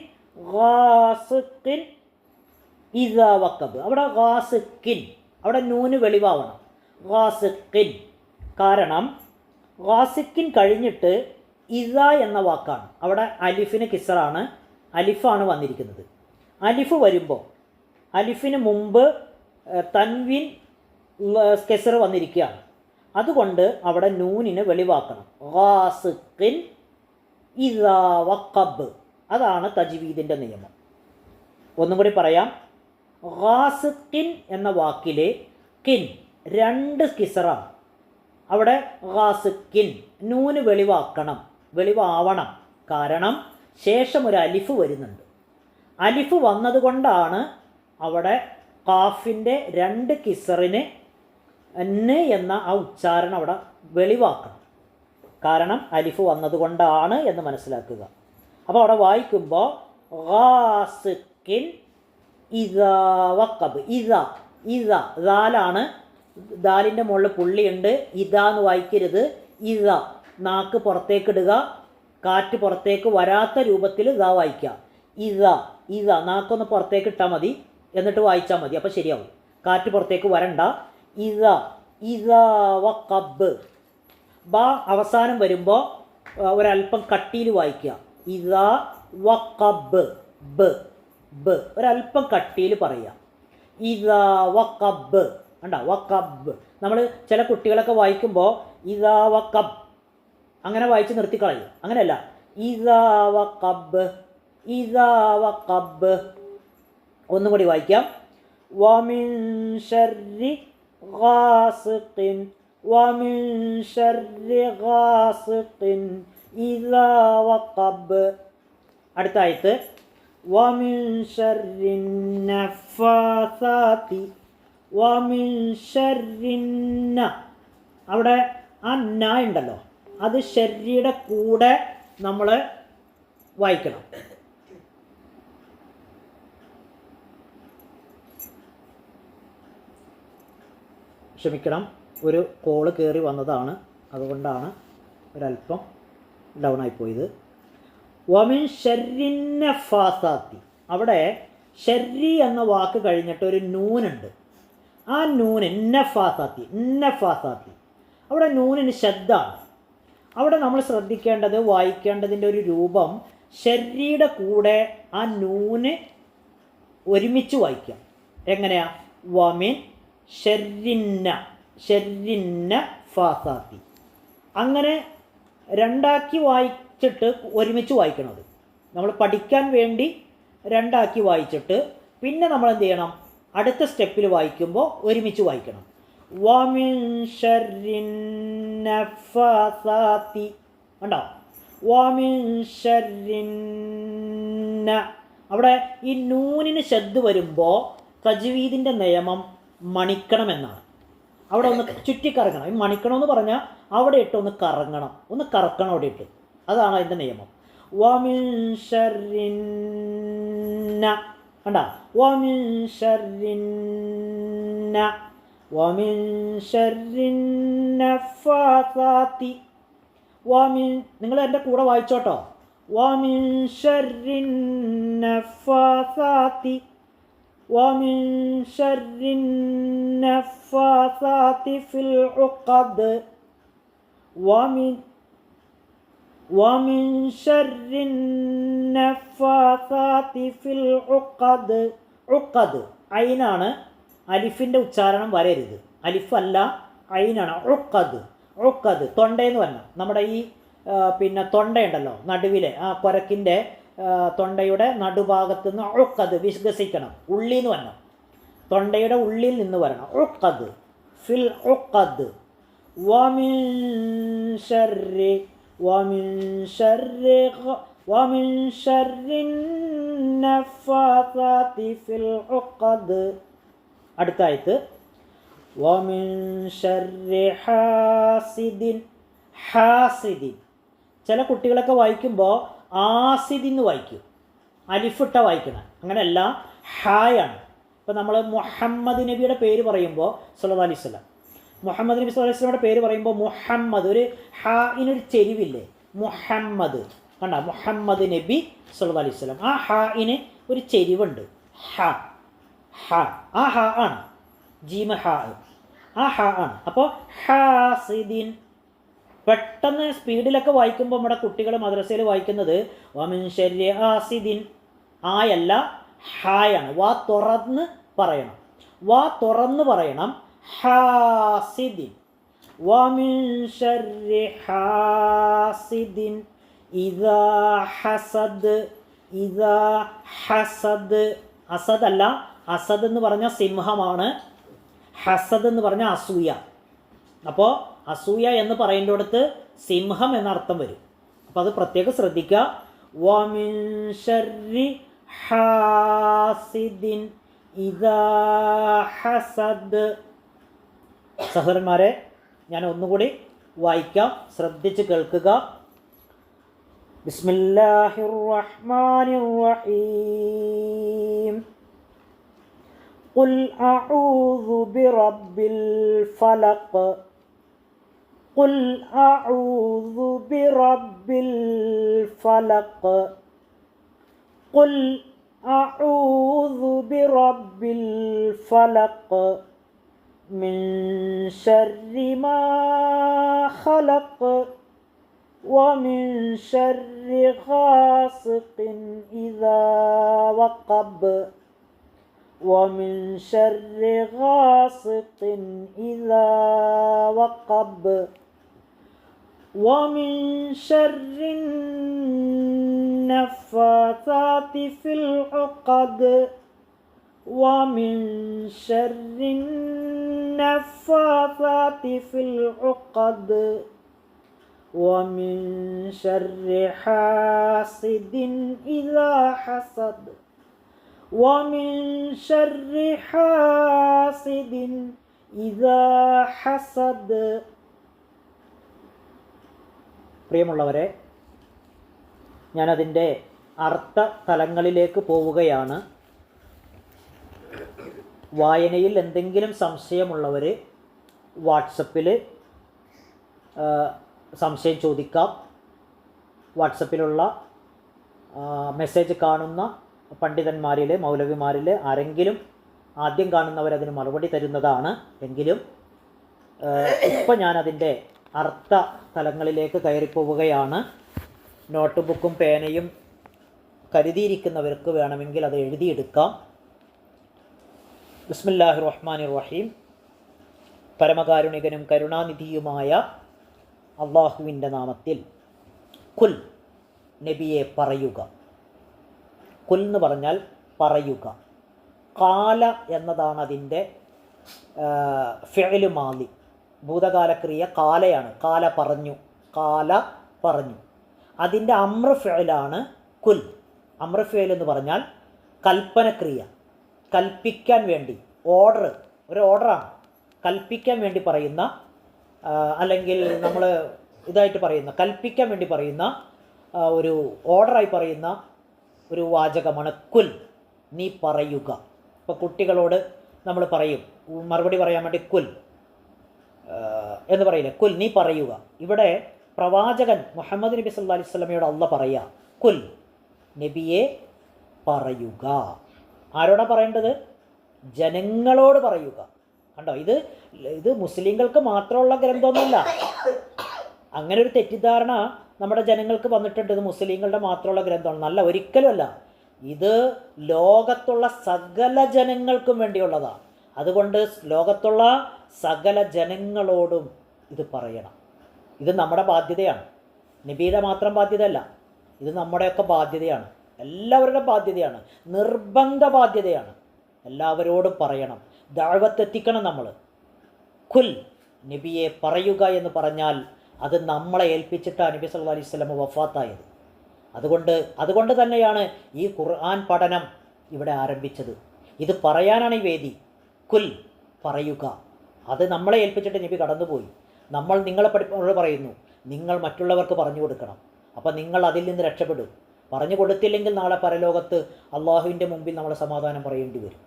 A: ഗാസിക്കിൻ ഇദാ വഖബ്. അവിടെ ഗാസിക്കിൻ, അവിടെ നൂന് വെളിവാവണം, ഗാസിക്കിൻ. കാരണം ഗാസിക്കിൻ കഴിഞ്ഞിട്ട് ഇദ എന്ന വാക്കാണ്. അവിടെ അലിഫിന് കിസറാണ്, അലിഫാണ് വന്നിരിക്കുന്നത്. അലിഫ് വരുമ്പോൾ അലിഫിന് മുമ്പ് തൻവിൻ കെസർ വന്നിരിക്കുകയാണ്. അതുകൊണ്ട് അവിടെ നൂനിന് വെളിവാക്കണം. ഗാസിക്കിൻ ഇദാ വഖബ്. അതാണ് തജ്വീദിൻ്റെ നിയമം. ഒന്നും കൂടി പറയാം. ഗാസിക്കിൻ എന്ന വാക്കിലെ കിൻ 2 കിസറാണ്. അവിടെ ഗാസിക്കിൻ നൂന് വെളിവാവണം. കാരണം ശേഷം ഒരു അലിഫ് വരുന്നുണ്ട്. അലിഫ് വന്നതുകൊണ്ടാണ് അവിടെ ഖാഫിൻ്റെ 2 കിസറിന് ന് എന്ന ആ ഉച്ചാരണം അവിടെ വെളിവാക്കണം. കാരണം അലിഫ് വന്നതുകൊണ്ടാണ് എന്ന് മനസ്സിലാക്കുക. അപ്പോൾ അവിടെ വായിക്കുമ്പോൾ ഗാസിക്കിൻ ഇദാ വഖബ്. ഇദാ ദാലാണ്, ദാലിൻ്റെ മുകളിൽ പുള്ളിയുണ്ട്. ഇദാ എന്ന് വായിക്കരുത്, ഇദാ. നാക്ക് പുറത്തേക്കിടുക, കാറ്റ് പുറത്തേക്ക് വരാത്ത രൂപത്തിൽ ഇദാ വായിക്കുക. ഇദാ നാക്കൊന്ന് പുറത്തേക്ക് ഇട്ടാൽ മതി, എന്നിട്ട് വായിച്ചാൽ മതി, അപ്പോൾ ശരിയാവും. കാറ്റ് പുറത്തേക്ക് വരണ്ട. ഇദാ വഖബ്. ബ അവസാനം വരുമ്പോൾ ഒരല്പം കട്ടിയിൽ വായിക്കുക. ഇദാ വഖബ്. ബ് ഒരല്പം കട്ടിയിൽ പറയുക. ഇദാ വഖബ്. കണ്ടോ, വഖബ്. നമ്മൾ ചില കുട്ടികളൊക്കെ വായിക്കുമ്പോൾ ഇദാ വഖബ് അങ്ങനെ വായിച്ച് നിർത്തിക്കളയും. അങ്ങനെയല്ല, ഇദാ വഖബ്, ഇദാ വഖബ്. ഒന്നും കൂടി വായിക്കാം. വമിൻ ശർരി ഗാസിഖിൻ, വമിൻ ശർരി ഗാസിഖിൻ ഇദാ വഖബ്. അടുത്ത ആയത്ത് വമിൻ ശർരി നഫാസാതി, വമിൻ ശർരി. അവിടെ ആ ന ഉണ്ടല്ലോ, അത് ശർരിയുടെ കൂടെ നമ്മൾ വായിക്കണം. ക്ഷമിക്കണം, ഒരു കോള് കയറി വന്നതാണ്, അതുകൊണ്ടാണ് ഒരല്പം ഡൗൺ ആയിപ്പോയത്. വമിൻ ശർരിൻ നഫാസാത്തി. അവിടെ ശർരി എന്ന വാക്ക് കഴിഞ്ഞിട്ട് ഒരു നൂനുണ്ട്. ആ നൂന് നഫാസാത്തി. അവിടെ നൂനിന് ശബ്ദമാണ്. അവിടെ നമ്മൾ ശ്രദ്ധിക്കേണ്ടത്, വായിക്കേണ്ടതിൻ്റെ ഒരു രൂപം, ശർരിയുടെ കൂടെ ആ നൂന് ഒരുമിച്ച് വായിക്കാം. എങ്ങനെയാ? വമിൻ ശർരിന്ന ഫാസാത്തി. അങ്ങനെ രണ്ടാക്കി വായിച്ചിട്ട് ഒരുമിച്ച് വായിക്കണത് നമ്മൾ പഠിക്കാൻ വേണ്ടി രണ്ടാക്കി വായിച്ചിട്ട് പിന്നെ നമ്മൾ എന്ത് ചെയ്യണം? അടുത്ത സ്റ്റെപ്പിൽ വായിക്കുമ്പോൾ ഒരുമിച്ച് വായിക്കണം. വമിൻ ശർരിൻ നഫാസാത്തി. കണ്ടോ? വമിൻ ശർരിൻ. അവിടെ ഈ നൂനിന് ശബ്ദ് വരുമ്പോൾ തജ്വീദിൻ്റെ നിയമം മണിക്കണമെന്നാണ്. അവിടെ ഒന്ന് ചുറ്റിക്കറങ്ങണം. ഈ മണിക്കണമെന്ന് പറഞ്ഞാൽ അവിടെ ഇട്ട് ഒന്ന് കറങ്ങണം, ഒന്ന് കറക്കണം അവിടെ ഇട്ട്. അതാണ് അതിൻ്റെ നിയമം. വമിൻ ശർരിൻ. കണ്ട? വമിൻ ശർരിൻ. വമിൻ ശർരിൻ നഫാസാത്തി. വമിൻ, നിങ്ങൾ എൻ്റെ കൂടെ വായിച്ചോട്ടോ. വമിൻ ശർരിൻ നഫാസാത്തി, വമിൻ ശർരിൻ നഫാസാത്തി ഫിൽ ഉഖദ്, വമിൻ ശർരിൻ നഫാസാത്തി ഫിൽ ഉഖദ്. ഉഖദ് ഐനാണ്, അലിഫിൻ്റെ ഉച്ചാരണം വരരുത്. അലിഫല്ല, ഐനാണ്. ഉഖദ് തൊണ്ടയെന്ന് പറഞ്ഞാൽ നമ്മുടെ ഈ പിന്നെ തൊണ്ടയുണ്ടല്ലോ നടുവിലെ ആ കുരക്കിൻ്റെ തൊണ്ടയുടെ നടുഭാഗത്ത് നിന്ന് ഉഖദ് വികസിക്കണം. ഉള്ളിൽ നിന്ന് വരണം, തൊണ്ടയുടെ ഉള്ളിൽ നിന്ന് വരണം. ഉഖദ് ഫിൽ ഉഖദ്. വമിൻ ശർരിൻ നഫാസാത്തി ഫിൽ ഉഖദ്. അടുത്ത ആയത്ത് വമിൻ ശർരി ഹാസിദിൻ. ചില കുട്ടികളൊക്കെ വായിക്കുമ്പോൾ ആസിദിന്ന് വായിക്കും, അലിഫിട്ട വായിക്കണം. അങ്ങനെയല്ല, ഹായാണ്. ഇപ്പോൾ നമ്മൾ മുഹമ്മദ് നബിയുടെ പേര് പറയുമ്പോൾ സല്ലല്ലാഹു അലൈഹി വസല്ലം, മുഹമ്മദ് നബി സല്ലല്ലാഹു അലൈഹി വസല്ലമയുടെ പേര് പറയുമ്പോൾ മുഹമ്മദ്, ഒരു ഹാഇനൊരു ചെരിവില്ലേ, മുഹമ്മദ് കണ്ട, മുഹമ്മദ് നബി സല്ലല്ലാഹു അലൈഹി വസല്ലം, ആ ഹാഇന് ഒരു ചെരിവുണ്ട്, ഹ ഹ, ആ ഹ ആണ്, ജീമ ഹ, ആ ഹ ആണ്. അപ്പോൾ ഹാസിദിൻ, പെട്ടെന്ന് സ്പീഡിലൊക്കെ വായിക്കുമ്പോൾ നമ്മുടെ കുട്ടികൾ മദ്രസയിൽ വായിക്കുന്നത് വമിൻ ശർരി ഹാസിദിൻ, ആയല്ല ഹായാണ്, വാ തുറന്ന് പറയണം, വാ തുറന്ന് പറയണം, ഹാസിദിൻ, വമിൻ ശർരി ഹാസിദിൻ ഇദാ ഹസദ്, ഇദാ ഹസദ്, അസദ് അല്ല, അസദ് എന്ന് പറഞ്ഞാൽ സിംഹമാണ്, ഹസദ് എന്ന് പറഞ്ഞാൽ അസൂയ. അപ്പോൾ അസൂയ എന്ന് പറയുന്നിടത്ത് സിംഹം എന്നർത്ഥം വരും. അപ്പോൾ അത് പ്രത്യേകം ശ്രദ്ധിക്കുക. വമിൻ ശർരി ഹാസിദിൻ ഇദാ ഹസദ്. സഹോദരന്മാരെ, ഞാൻ ഒന്നുകൂടി വായിക്കാം, ശ്രദ്ധിച്ച് കേൾക്കുക. ബിസ്മില്ലാഹിർ റഹ്മാനിർ റഹീം. ഖുൽ അഊദു ബിറബ്ബിൽ ഫലഖ്, ഖുൽ അഊദു ബിറബ്ബിൽ ഫലഖ്, ഖുൽ അഊദു ബിറബ്ബിൽ ഫലഖ് മിൻ ശർരി മാ ഖലഖ് വമിൻ ശർരി ഘാസിഖിൻ ഇദാ വഖബ് വമിൻ ശർരി ഘാസിഖിൻ ഇദാ വഖബ് വമിൻ ശർരി നഫ്ഫാതാതി ഫിൽ ഉഖദ് വമിൻ ശർരി നഫ്ഫാതാതി ഫിൽ ഉഖദ് വമിൻ ശർരി ഹാസിദിൻ ഇദാ ഹസദ് വമിൻ ശർരി ഹാസിദിൻ ഇദാ ഹസദ്. പ്രിയമുള്ളവരെ, ഞാനതിൻ്റെ അർത്ഥ തലങ്ങളിലേക്ക് പോവുകയാണ്. വായനയിൽ എന്തെങ്കിലും സംശയമുള്ളവർ വാട്സപ്പിൽ സംശയം ചോദിക്കാം. വാട്സപ്പിലുള്ള മെസ്സേജ് കാണുന്ന പണ്ഡിതന്മാരിൽ, മൗലവിമാരിൽ ആരെങ്കിലും ആദ്യം കാണുന്നവരതിന് മറുപടി തരുന്നതാണ്. എങ്കിലും ഇപ്പം ഞാനതിൻ്റെ അർത്ഥ തലങ്ങളിലേക്ക് കയറിപ്പോവുകയാണ്. നോട്ട് ബുക്കും പേനയും കരുതിയിരിക്കുന്നവർക്ക് വേണമെങ്കിൽ അത് എഴുതിയെടുക്കാം. ബിസ്മില്ലാഹിർ റഹ്മാനിർ റഹീം. പരമകാരുണികനും കരുണാനിധിയുമായ അള്ളാഹുവിൻ്റെ നാമത്തിൽ. കുൽ, നബിയെ പറയുക. കുൽ എന്ന് പറഞ്ഞാൽ പറയുക. കാല എന്നതാണ് അതിൻ്റെ ഫിഅ്ലു മാദി, ഭൂതകാലക്രിയ കാലയാണ്. കാല പറഞ്ഞു, കാല പറഞ്ഞു. അതിൻ്റെ അമ്ര ഫിഅലാണ് കുൽ. അമ്ര ഫിഅൽ എന്ന് പറഞ്ഞാൽ കൽപ്പനക്രിയ, കൽപ്പിക്കാൻ വേണ്ടി, ഓർഡർ, ഒരു ഓർഡറാണ്. കൽപ്പിക്കാൻ വേണ്ടി പറയുന്ന, അല്ലെങ്കിൽ നമ്മൾ ഇതായിട്ട് പറയുന്ന, കൽപ്പിക്കാൻ വേണ്ടി പറയുന്ന ഒരു ഓർഡറായി പറയുന്ന ഒരു വാചകമാണ് കുൽ, നീ പറയുക. ഇപ്പോൾ കുട്ടികളോട് നമ്മൾ പറയും, മറുപടി പറയാൻ വേണ്ടി കുൽ എന്ന് പറയില്ല, കുൽ നീ പറയുക. ഇവിടെ പ്രവാചകൻ മുഹമ്മദ് നബി സല്ലല്ലാഹു അലൈഹി വസല്ലമയോട് അള്ളാഹ് പറയുക, കുൽ നബിയെ പറയുക. ആരോടാ പറയേണ്ടത്? ജനങ്ങളോട് പറയുക. കണ്ടോ, ഇത് മുസ്ലിങ്ങൾക്ക് മാത്രമുള്ള ഗ്രന്ഥമൊന്നുമല്ല. അങ്ങനെ ഒരു തെറ്റിദ്ധാരണ നമ്മുടെ ജനങ്ങൾക്ക് വന്നിട്ടുണ്ട്, ഇത് മുസ്ലിങ്ങളുടെ മാത്രമുള്ള ഗ്രന്ഥമാണ്. നല്ല, ഒരിക്കലുമല്ല. ഇത് ലോകത്തുള്ള സകല ജനങ്ങൾക്കും വേണ്ടിയുള്ളതാണ്. അതുകൊണ്ട് ലോകത്തുള്ള സകല ജനങ്ങളോടും ഇത് പറയണം. ഇത് നമ്മുടെ ബാധ്യതയാണ്, നബിയുടെ മാത്രം ബാധ്യതയല്ല. ഇത് നമ്മുടെയൊക്കെ ബാധ്യതയാണ്, എല്ലാവരുടെ ബാധ്യതയാണ്, നിർബന്ധ ബാധ്യതയാണ്. എല്ലാവരോടും പറയണം, ദഅവത്ത് എത്തിക്കണം നമ്മൾ. കുൽ നബിയെ പറയുക എന്ന് പറഞ്ഞാൽ അത് നമ്മളെ ഏൽപ്പിച്ചിട്ടാണ് നബി സല്ലല്ലാഹു അലൈഹി വസല്ലം വഫാത്തായത്. അതുകൊണ്ട് തന്നെയാണ് ഈ ഖുർആൻ പഠനം ഇവിടെ ആരംഭിച്ചത്. ഇത് പറയാനാണ് ഈ വേദി. കുൽ പറയുക, അത് നമ്മളെ ഏൽപ്പിച്ചിട്ട് നബി കടന്നുപോയി. നമ്മൾ നിങ്ങളെ പറയുന്നു, നിങ്ങൾ മറ്റുള്ളവർക്ക് പറഞ്ഞു കൊടുക്കണം. അപ്പോൾ നിങ്ങൾ അതിൽ നിന്ന് രക്ഷപ്പെടും. പറഞ്ഞു കൊടുത്തില്ലെങ്കിൽ നാളെ പരലോകത്ത് അള്ളാഹുവിൻ്റെ മുമ്പിൽ നമ്മൾ സമാധാനം പറയേണ്ടി വരും.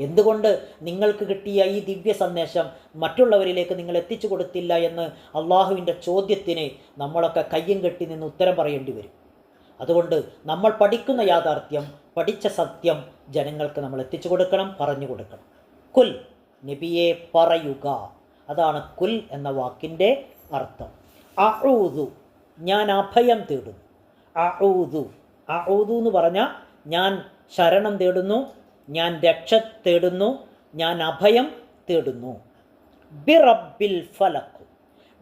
A: എന്തുകൊണ്ട് നിങ്ങൾക്ക് കിട്ടിയ ഈ ദിവ്യ സന്ദേശം മറ്റുള്ളവരിലേക്ക് നിങ്ങൾ എത്തിച്ചു കൊടുത്തില്ല എന്ന് അള്ളാഹുവിൻ്റെ ചോദ്യത്തിന് നമ്മളൊക്കെ കയ്യും കെട്ടി നിന്ന് ഉത്തരം പറയേണ്ടി വരും. അതുകൊണ്ട് നമ്മൾ പഠിക്കുന്ന യാഥാർത്ഥ്യം, പഠിച്ച സത്യം ജനങ്ങൾക്ക് നമ്മൾ എത്തിച്ചു കൊടുക്കണം, പറഞ്ഞു കൊടുക്കണം. കുൽ, നബിയെ പറയുക, അതാണ് കുൽ എന്ന വാക്കിൻ്റെ അർത്ഥം. അഊദു, ഞാൻ അഭയം തേടുന്നു. അഊദു, അഊദു എന്ന് പറഞ്ഞാൽ ഞാൻ ശരണം തേടുന്നു, ഞാൻ രക്ഷ തേടുന്നു, ഞാൻ അഭയം തേടുന്നു. ബി റബ്ബിൽ ഫലഖ്,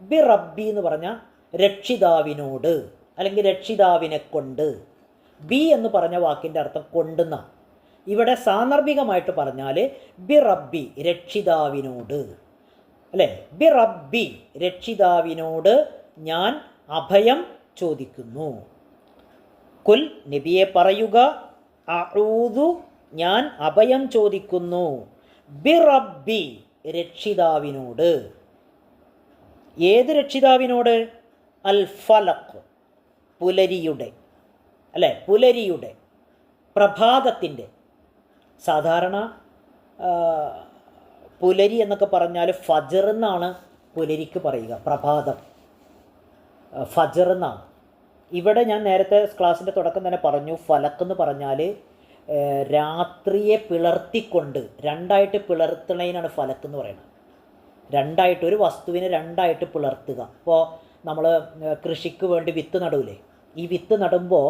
A: ബി റബ്ബി എന്ന് പറഞ്ഞാൽ രക്ഷിതാവിനോട് അല്ലെങ്കിൽ രക്ഷിതാവിനെ കൊണ്ട്. ബി എന്ന് പറഞ്ഞ വാക്കിൻ്റെ അർത്ഥം കൊണ്ടുന്ന. ഇവിടെ സാന്ദർഭികമായിട്ട് പറഞ്ഞാൽ ബി റബ്ബി രക്ഷിതാവിനോട്, അല്ലേ? ബി റബ്ബി രക്ഷിതാവിനോട് ഞാൻ അഭയം ചോദിക്കുന്നു. കുൽ, നബിയെ പറയുക, അഊദു, ഞാൻ അഭയം ചോദിക്കുന്നു, ബി റബ്ബി രക്ഷിതാവിനോട്. ഏത് രക്ഷിതാവിനോട്? അൽ ഫലഖ്, പുലരിയുടെ, അല്ലേ? പുലരിയുടെ, പ്രഭാതത്തിൻ്റെ. സാധാരണ പുലരി എന്നൊക്കെ പറഞ്ഞാൽ ഫജർ എന്നാണ് പുലരിക്ക് പറയുക, പ്രഭാതം ഫജർ എന്നാണ്. ഇവിടെ ഞാൻ നേരത്തെ ക്ലാസ്സിൻ്റെ തുടക്കം തന്നെ പറഞ്ഞു, ഫലക്ക് എന്ന് പറഞ്ഞാൽ രാത്രിയെ പിളർത്തിക്കൊണ്ട് രണ്ടായിട്ട് പിളർത്തുന്നതിനാണ് ഫലക്ക് എന്ന് പറയുന്നത്. രണ്ടായിട്ട്, ഒരു വസ്തുവിനെ രണ്ടായിട്ട് പിളർത്തുക. ഇപ്പോൾ നമ്മൾ കൃഷിക്ക് വേണ്ടി വിത്ത് നടൂലേ, ഈ വിത്ത് നടുമ്പോൾ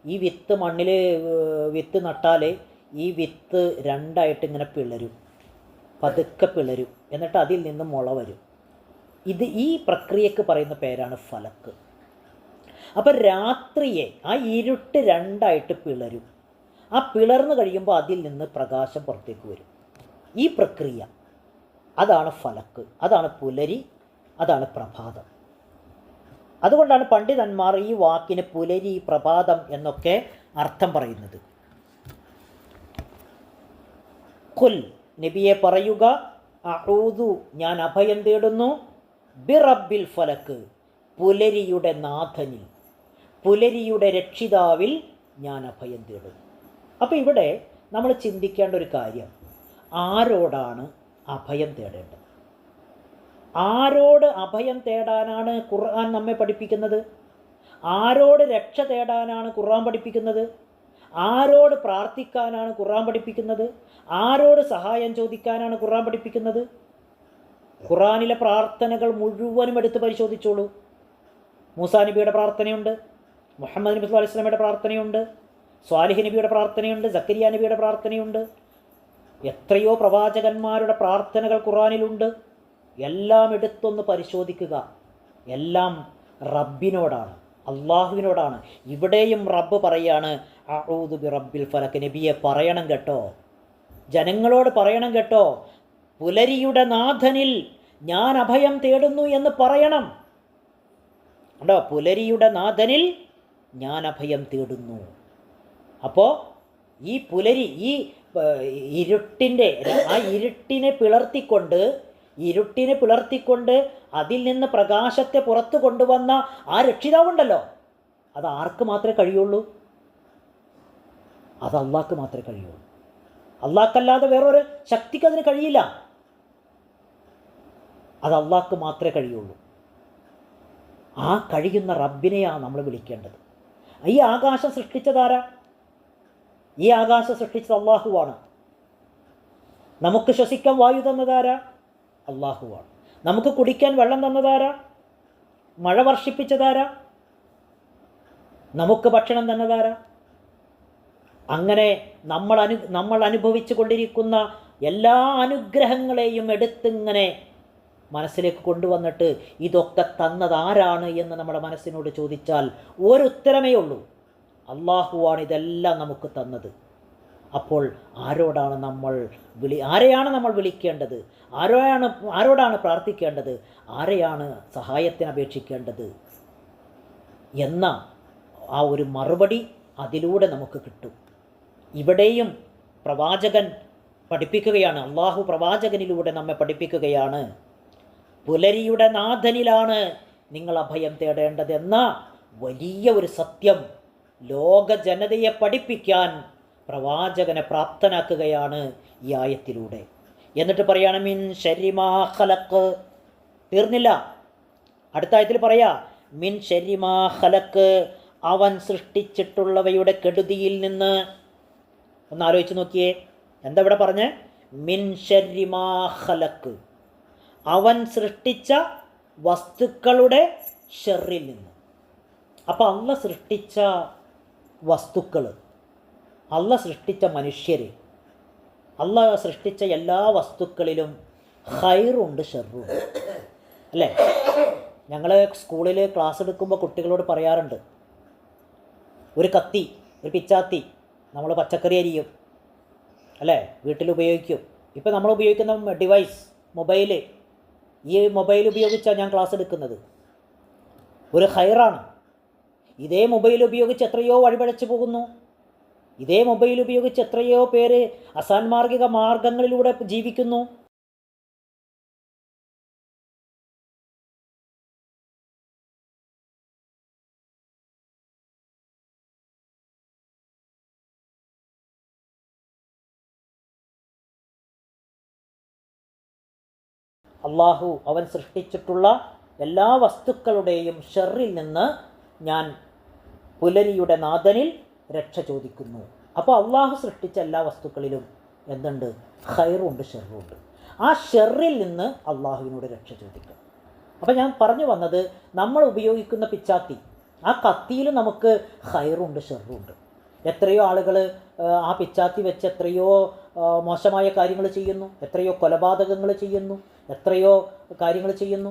A: ഈ വിത്ത് മണ്ണിൽ വിത്ത് നട്ടാൽ ഈ വിത്ത് രണ്ടായിട്ട് ഇങ്ങനെ പിളരും, പതുക്കെ പിളരും, എന്നിട്ട് അതിൽ നിന്ന് മുള വരും. ഈ പ്രക്രിയക്ക് പറയുന്ന പേരാണ് ഫലക്ക്. അപ്പം രാത്രിയെ ആ ഇരുട്ട് രണ്ടായിട്ട് പിളരും. ആ പിളർന്ന് കഴിയുമ്പോൾ അതിൽ നിന്ന് പ്രകാശം പുറത്തേക്ക് വരും. ഈ പ്രക്രിയ, അതാണ് ഫലക്ക്, അതാണ് പുലരി, അതാണ് പ്രഭാതം. അതുകൊണ്ടാണ് പണ്ഡിതന്മാർ ഈ വാക്കിന് പുലരി, പ്രഭാതം എന്നൊക്കെ അർത്ഥം പറയുന്നത്. ഖുൽ, നബിയെ പറയുക, അഊദു, ഞാൻ അഭയം തേടുന്നു, ബി റബ്ബിൽ ഫലക്ക്, പുലരിയുടെ നാഥനിൽ, പുലരിയുടെ രക്ഷിതാവിൽ ഞാൻ അഭയം തേടുന്നു. അപ്പോൾ ഇവിടെ നമ്മൾ ചിന്തിക്കേണ്ട ഒരു കാര്യം, ആരോടാണ് അഭയം തേടേണ്ടത്? ആരോട് അഭയം തേടാനാണ് ഖുർആൻ നമ്മെ പഠിപ്പിക്കുന്നത്? ആരോട് രക്ഷ തേടാനാണ് ഖുർആൻ പഠിപ്പിക്കുന്നത്? ആരോട് പ്രാർത്ഥിക്കാനാണ് ഖുർആൻ പഠിപ്പിക്കുന്നത്? ആരോട് സഹായം ചോദിക്കാനാണ് ഖുർആൻ പഠിപ്പിക്കുന്നത്? ഖുർആനിലെ പ്രാർത്ഥനകൾ മുഴുവനും എടുത്ത് പരിശോധിച്ചോളൂ. മൂസാ നബിയുടെ പ്രാർത്ഥനയുണ്ട്, മുഹമ്മദ് നബി സ്വല്ലല്ലാഹു അലൈഹി വസല്ലമയുടെ പ്രാർത്ഥനയുണ്ട്, സ്വാലിഹ് നബിയുടെ പ്രാർത്ഥനയുണ്ട്, സക്കരിയ നബിയുടെ പ്രാർത്ഥനയുണ്ട്, എത്രയോ പ്രവാചകന്മാരുടെ പ്രാർത്ഥനകൾ ഖുർആനിലുണ്ട്. എല്ലാം എടുത്തൊന്ന് പരിശോധിക്കുക. എല്ലാം റബ്ബിനോടാണ്, അള്ളാഹുവിനോടാണ്. ഇവിടെയും റബ്ബ് പറയാണ്, അഊദു ബി റബ്ബിൽ ഫലക്ക്, നബിയെ പറയണം കേട്ടോ, ജനങ്ങളോട് പറയണം കേട്ടോ, പുലരിയുടെ നാഥനിൽ ഞാൻ അഭയം തേടുന്നു എന്ന് പറയണം. ഉണ്ടോ? പുലരിയുടെ നാഥനിൽ ഞാൻ അഭയം തേടുന്നു. അപ്പോൾ ഈ പുലരി, ഈ ഇരുട്ടിൻ്റെ ആ ഇരുട്ടിനെ പിളർത്തിക്കൊണ്ട് അതിൽ നിന്ന് പ്രകാശത്തെ പുറത്തു കൊണ്ടുവന്ന ആ രക്ഷിതാവുണ്ടല്ലോ, അത് ആർക്ക് മാത്രമേ കഴിയുള്ളൂ? അത് അള്ളാഹ്ക്ക് മാത്രമേ കഴിയുള്ളൂ. അള്ളാഹ്ക്കല്ലാതെ വേറൊരു ശക്തിക്ക് അതിന് കഴിയില്ല. അത് അള്ളാഹ്ക്ക് മാത്രമേ കഴിയുള്ളൂ. ആ കഴിയുന്ന റബ്ബിനെയാണ് നമ്മൾ വിളിക്കേണ്ടത്. ഈ ആകാശം സൃഷ്ടിച്ചതാരാ? ഈ ആകാശം സൃഷ്ടിച്ചത് അള്ളാഹുവാണ്. നമുക്ക് ശ്വസിക്കാൻ വായു തന്നതാരാ? അള്ളാഹുവാണ്. നമുക്ക് കുടിക്കാൻ വെള്ളം തന്നതാരാ? മഴ വർഷിപ്പിച്ചതാരാ? നമുക്ക് ഭക്ഷണം തന്നതാരാ? അങ്ങനെ നമ്മൾ അനുഭവിച്ചു കൊണ്ടിരിക്കുന്ന എല്ലാ അനുഗ്രഹങ്ങളെയും എടുത്തിങ്ങനെ മനസ്സിലേക്ക് കൊണ്ടുവന്നിട്ട് ഇതൊക്കെ തന്നതാരാണ് എന്ന് നമ്മുടെ മനസ്സിനോട് ചോദിച്ചാൽ ഒരു ഉത്തരമേ ഉള്ളൂ, അള്ളാഹുവാണ് ഇതെല്ലാം നമുക്ക് തന്നത്. അപ്പോൾ ആരെയാണ് നമ്മൾ വിളിക്കേണ്ടത്? ആരോടാണ് പ്രാർത്ഥിക്കേണ്ടത്? ആരെയാണ് സഹായത്തിന് അപേക്ഷിക്കേണ്ടത് എന്ന ആ ഒരു മറുപടി അതിലൂടെ നമുക്ക് കിട്ടും. ഇവിടെയും പ്രവാചകൻ പഠിപ്പിക്കുകയാണ്, അള്ളാഹു പ്രവാചകനിലൂടെ നമ്മെ പഠിപ്പിക്കുകയാണ്, പുലരിയുടെ നാഥനിലാണ് നിങ്ങൾ അഭയം തേടേണ്ടതെന്ന വലിയ ഒരു സത്യം ലോക ജനതയെ പഠിപ്പിക്കാൻ പ്രവാചകനെ പ്രാപ്തനാക്കുകയാണ് ഈ ആയത്തിലൂടെ. എന്നിട്ട് പറയാണ് മിൻ ശർരി മാ ഖലഖ്. തീർന്നില്ല, അടുത്ത ആയത്തിൽ പറയാ മിൻ ശർരി മാ ഖലഖ്, അവൻ സൃഷ്ടിച്ചിട്ടുള്ളവയുടെ കെടുതിയിൽ നിന്ന്. ഒന്ന് ആലോചിച്ച് നോക്കിയേ, എന്താ ഇവിടെ പറഞ്ഞേ? മിൻ ശർരി മാ ഖലഖ്, അവൻ സൃഷ്ടിച്ച വസ്തുക്കളുടെ ഷെറിൽ നിന്ന്. അപ്പോൾ അള്ള സൃഷ്ടിച്ച വസ്തുക്കൾ, അള്ള സൃഷ്ടിച്ച മനുഷ്യർ, അള്ള സൃഷ്ടിച്ച എല്ലാ വസ്തുക്കളിലും ഖൈറുണ്ട് ഷെറുണ്ട്, അല്ലേ? ഞങ്ങൾ സ്കൂളിൽ ക്ലാസ് എടുക്കുമ്പോൾ കുട്ടികളോട് പറയാറുണ്ട്, ഒരു കത്തി, ഒരു പിച്ചാത്തി നമ്മൾ പച്ചക്കറി അരിയും, അല്ലേ? വീട്ടിൽ ഉപയോഗിക്കും. ഇപ്പം നമ്മൾ ഉപയോഗിക്കുന്ന ഡിവൈസ് മൊബൈൽ, ഈ മൊബൈൽ ഉപയോഗിച്ചാണ് ഞാൻ ക്ലാസ് എടുക്കുന്നത്, ഒരു ഖൈറാണ്. ഇതേ മൊബൈൽ ഉപയോഗിച്ച് എത്രയോ വഴിപഴച്ചു പോകുന്നു. ഇതേ മൊബൈൽ ഉപയോഗിച്ച് എത്രയോ പേര് അസാൻമാർഗിക മാർഗങ്ങളിലൂടെ ജീവിക്കുന്നു. അള്ളാഹു അവൻ സൃഷ്ടിച്ചിട്ടുള്ള എല്ലാ വസ്തുക്കളുടെയും ഷെറിൽ നിന്ന് ഞാൻ പുലരിയുടെ നാഥനിൽ രക്ഷ ചോദിക്കുന്നു. അപ്പോൾ അള്ളാഹു സൃഷ്ടിച്ച എല്ലാ വസ്തുക്കളിലും എന്തുണ്ട്? ഖൈറുണ്ട്, ഷെറുണ്ട്. ആ ഷെറിൽ നിന്ന് അള്ളാഹുവിനോട് രക്ഷ ചോദിക്കും. അപ്പോൾ ഞാൻ പറഞ്ഞു വന്നത്, നമ്മൾ ഉപയോഗിക്കുന്ന പിച്ചാത്തി, ആ കത്തിയിൽ നമുക്ക് ഖൈറുണ്ട്, ഷെറുണ്ട്. എത്രയോ ആളുകൾ ആ പിച്ചാത്തി വെച്ച് എത്രയോ മോശമായ കാര്യങ്ങൾ ചെയ്യുന്നു, എത്രയോ കൊലപാതകങ്ങൾ ചെയ്യുന്നു, എത്രയോ കാര്യങ്ങൾ ചെയ്യുന്നു.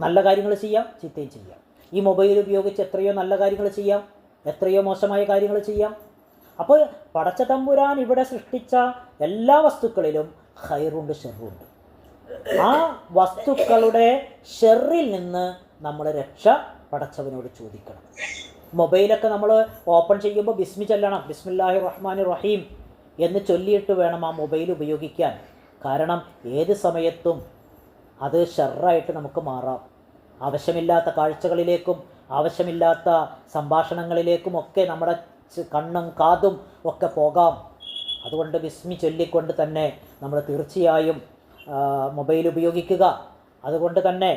A: നല്ല കാര്യങ്ങൾ ചെയ്യാം, ചീത്തയും ചെയ്യാം. ഈ മൊബൈൽ ഉപയോഗിച്ച് എത്രയോ നല്ല കാര്യങ്ങൾ ചെയ്യാം, എത്രയോ മോശമായ കാര്യങ്ങൾ ചെയ്യാം. അപ്പോൾ പടച്ച തമ്പുരാൻ ഇവിടെ സൃഷ്ടിച്ച എല്ലാ വസ്തുക്കളിലും ഖൈറുണ്ട്, ഷെറുണ്ട്. ആ വസ്തുക്കളുടെ ഷെറിൽ നിന്ന് നമ്മൾ രക്ഷ പടച്ചവനോട് ചോദിക്കണം. മൊബൈലൊക്കെ നമ്മൾ ഓപ്പൺ ചെയ്യുമ്പോൾ ബിസ്മി ചൊല്ലണം, ബിസ്മില്ലാഹിർ റഹ്മാനിർ റഹീം എന്ന് ചൊല്ലിയിട്ട് വേണം ആ മൊബൈൽ ഉപയോഗിക്കാൻ. കാരണം ഏത് സമയത്തും അത് ഷെറായിട്ട് നമുക്ക് മാറാം. ആവശ്യമില്ലാത്ത കാഴ്ചകളിലേക്കും ആവശ്യമില്ലാത്ത സംഭാഷണങ്ങളിലേക്കും ഒക്കെ നമ്മുടെ കണ്ണും കാതും ഒക്കെ പോകാം. അതുകൊണ്ട് ബിസ്മി ചൊല്ലിക്കൊണ്ട് തന്നെ നമ്മൾ തീർച്ചയായും മൊബൈൽ ഉപയോഗിക്കുക. അതുകൊണ്ട് തന്നെ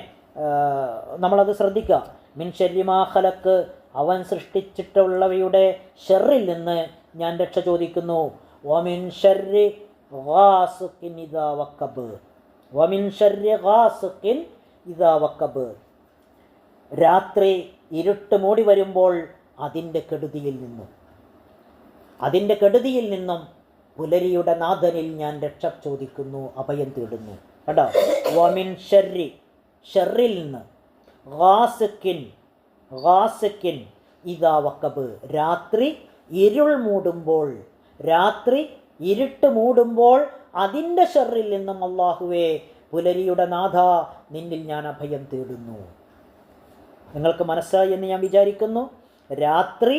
A: നമ്മളത് ശ്രദ്ധിക്കുക. മിൻ ശർരി മാ ഖലഖ്, അവൻ സൃഷ്ടിച്ചിട്ടുള്ളവയുടെ ഷെറിൽ നിന്ന് ഞാൻ രക്ഷ ചോദിക്കുന്നു. വമിൻ ശർരി ഗാസിഖിൻ ഇദാ വഖബ്, വമിൻ ശർരി ഗാസിഖിൻ ഇദാ വഖബ്, രാത്രി ഇരുട്ട് മൂടി വരുമ്പോൾ അതിൻ്റെ കെടുതിയിൽ നിന്നും പുലരിയുടെ നാഥനിൽ ഞാൻ രക്ഷ ചോദിക്കുന്നു, അഭയം തേടുന്നു. കേട്ടോ, വമിൻ ശർരി, ഷെറിൽ നിന്ന്, ഗാസിഖിൻ ഇദാ വഖബ്, രാത്രി ഇരുൾ മൂടുമ്പോൾ, രാത്രി ഇരുട്ട് മൂടുമ്പോൾ അതിൻ്റെ ഷെറിൽ നിന്നും അല്ലാഹുവേ പുലരിയുടെ നാഥ നിന്നിൽ ഞാൻ അഭയം തേടുന്നു. നിങ്ങൾക്ക് മനസ്സായി എന്ന് ഞാൻ വിചാരിക്കുന്നു. രാത്രി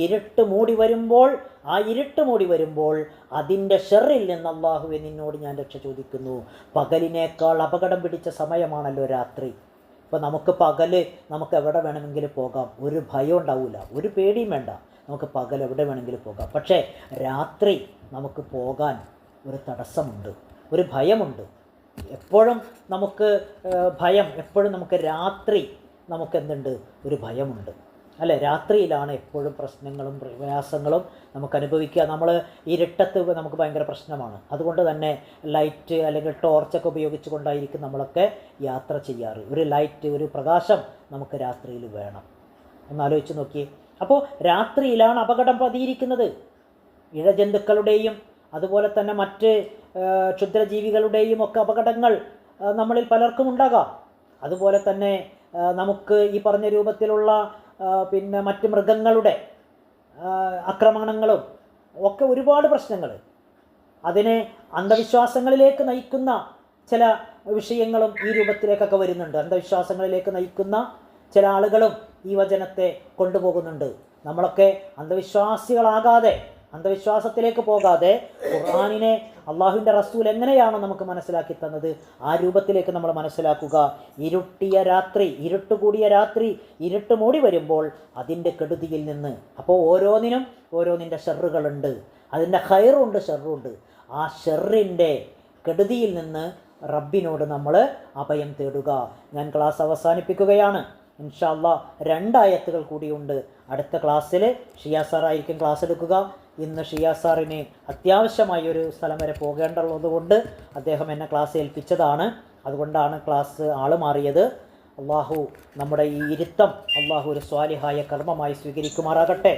A: ഇരുട്ട് മൂടി വരുമ്പോൾ, ആ ഇരുട്ട് മൂടി വരുമ്പോൾ അതിൻ്റെ ഷെറിൽ നിന്ന് അല്ലാഹുവേ നിന്നോട് ഞാൻ രക്ഷ ചോദിക്കുന്നു. പകലിനേക്കാൾ അപകടം പിടിച്ച സമയമാണല്ലോ രാത്രി. ഇപ്പോൾ നമുക്ക് പകല് നമുക്ക് എവിടെ വേണമെങ്കിലും പോകാം, ഒരു ഭയം ഉണ്ടാവില്ല, ഒരു പേടിയും വേണ്ട, നമുക്ക് പകൽ എവിടെ വേണമെങ്കിലും പോകാം. പക്ഷേ രാത്രി നമുക്ക് പോകാൻ ഒരു തടസ്സമുണ്ട്, ഒരു ഭയമുണ്ട്. എപ്പോഴും നമുക്ക് ഭയം, എപ്പോഴും നമുക്ക് രാത്രി നമുക്ക് എന്തുണ്ട്? ഒരു ഭയമുണ്ട്, അല്ലേ? രാത്രിയിലാണ് എപ്പോഴും പ്രശ്നങ്ങളും പ്രയാസങ്ങളും നമുക്ക് അനുഭവിക്കുക. നമ്മൾ ഇരുട്ടത്ത് നമുക്ക് ഭയങ്കര പ്രശ്നമാണ്. അതുകൊണ്ട് തന്നെ ലൈറ്റ് അല്ലെങ്കിൽ ടോർച്ചൊക്കെ ഉപയോഗിച്ച് കൊണ്ടായിരിക്കും നമ്മളൊക്കെ യാത്ര ചെയ്യാറ്. ഒരു ലൈറ്റ്, ഒരു പ്രകാശം നമുക്ക് രാത്രിയിൽ വേണം. ഒന്നാലോചിച്ച് നോക്കിയേ. അപ്പോൾ രാത്രിയിലാണ് അപകടം പതിയിരിക്കുന്നത്. ഇഴജന്തുക്കളുടെയും അതുപോലെ തന്നെ മറ്റ് ക്ഷുദ്രജീവികളുടെയും ഒക്കെ അപകടങ്ങൾ നമ്മളിൽ പലർക്കും ഉണ്ടാകാം. അതുപോലെ തന്നെ നമുക്ക് ഈ പറഞ്ഞ രൂപത്തിലുള്ള പിന്നെ മറ്റ് മൃഗങ്ങളുടെ ആക്രമണങ്ങളും ഒക്കെ ഒരുപാട് പ്രശ്നങ്ങൾ, അതിനെ അന്ധവിശ്വാസങ്ങളിലേക്ക് നയിക്കുന്ന ചില വിഷയങ്ങളും ഈ രൂപത്തിലേക്കൊക്കെ വരുന്നുണ്ട്. അന്ധവിശ്വാസങ്ങളിലേക്ക് നയിക്കുന്ന ചില ആളുകളും ഈ വചനത്തെ കൊണ്ടുപോകുന്നുണ്ട്. നമ്മളൊക്കെ അന്ധവിശ്വാസികളാകാതെ, അന്ധവിശ്വാസത്തിലേക്ക് പോകാതെ ഖുർആനിനെ അള്ളാഹുവിൻ്റെ റസൂൽ എങ്ങനെയാണോ നമുക്ക് മനസ്സിലാക്കി തന്നത് ആ രൂപത്തിലേക്ക് നമ്മൾ മനസ്സിലാക്കുക. ഇരുട്ടിയ രാത്രി, ഇരുട്ട് കൂടിയ രാത്രി, ഇരുട്ട് മൂടി വരുമ്പോൾ അതിൻ്റെ കെടുതിയിൽ നിന്ന്. അപ്പോൾ ഓരോന്നിനും ഓരോന്നിൻ്റെ ഷെറുകളുണ്ട്. അതിൻ്റെ ഖൈറുണ്ട് ഷെറുണ്ട്. ആ ഷെറിൻ്റെ കെടുതിയിൽ നിന്ന് റബ്ബിനോട് നമ്മൾ അഭയം തേടുക. ഞാൻ ക്ലാസ് അവസാനിപ്പിക്കുകയാണ്. ഇൻഷാ അല്ലാഹ് 2 ആയത്തുകൾ കൂടിയുണ്ട്. അടുത്ത ക്ലാസ്സിൽ ഷിയാ സാറായിരിക്കും ക്ലാസ് എടുക്കുക. ഇന്ന് ഷിയാ സാറിന് അത്യാവശ്യമായി ഒരു സ്ഥലം വരെ പോകേണ്ടതുള്ളത് കൊണ്ട് അദ്ദേഹം എന്നെ ക്ലാസ് ഏൽപ്പിച്ചതാണ്. അതുകൊണ്ടാണ് ക്ലാസ് ആൾ മാറിയത്. അള്ളാഹു നമ്മുടെ ഈ ഇരുത്തം അള്ളാഹു ഒരു സ്വാലിഹായ കർമ്മമായി സ്വീകരിക്കുമാറാകട്ടെ.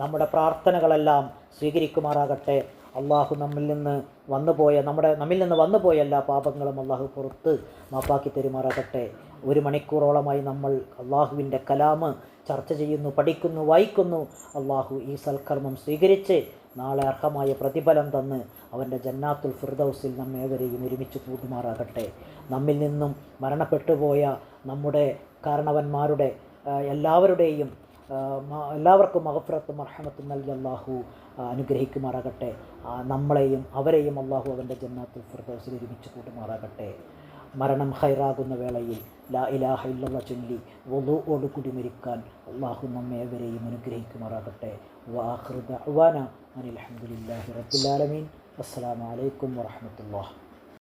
A: നമ്മുടെ പ്രാർത്ഥനകളെല്ലാം സ്വീകരിക്കുമാറാകട്ടെ. അള്ളാഹു നമ്മിൽ നിന്ന് വന്നുപോയ എല്ലാ പാപങ്ങളും അള്ളാഹു പുറത്ത് മാപ്പാക്കി തരുമാറാകട്ടെ. 1 മണിക്കൂറോളമായി നമ്മൾ അള്ളാഹുവിൻ്റെ കലാമ് ചർച്ച ചെയ്യുന്നു, പഠിക്കുന്നു, വായിക്കുന്നു. അള്ളാഹു ഈ സൽക്കർമ്മം സ്വീകരിച്ച് നാളെ അർഹമായ പ്രതിഫലം തന്ന് അവൻ്റെ ജന്നാത്തുൽ ഫിർദൗസിൽ നമ്മേവരെയും ഒരുമിച്ച് കൂടുമാറാകട്ടെ. നമ്മിൽ നിന്നും മരണപ്പെട്ടുപോയ നമ്മുടെ കാരണവന്മാരുടെ എല്ലാവർക്കും മഗ്ഫിറത്തും മർഹമത്തും നൽകി അള്ളാഹു അനുഗ്രഹിക്കുമാറാകട്ടെ. നമ്മളെയും അവരെയും അള്ളാഹു അവൻ്റെ ജന്നാത്തുൽ ഫിർദൗസിൽ ഒരുമിച്ച് കൂടുമാറാകട്ടെ. മരണം ഖൈറാകുന്ന വേളയിൽ ലാ ഇലാഹ ഇല്ലല്ലാഹ് ചൊല്ലി വുളൂഓടുകൂടി മരിക്കാൻ അള്ളാഹു നമ്മേവരെയും അനുഗ്രഹിക്കുമാറാകട്ടെ. വആഖിറു ദഅ്വാനാ അനിൽ ഹംദുലില്ലാഹി റബ്ബിൽ ആലമീൻ. അസ്സലാമു അലൈക്കും വറഹ്മത്തുള്ളാഹി.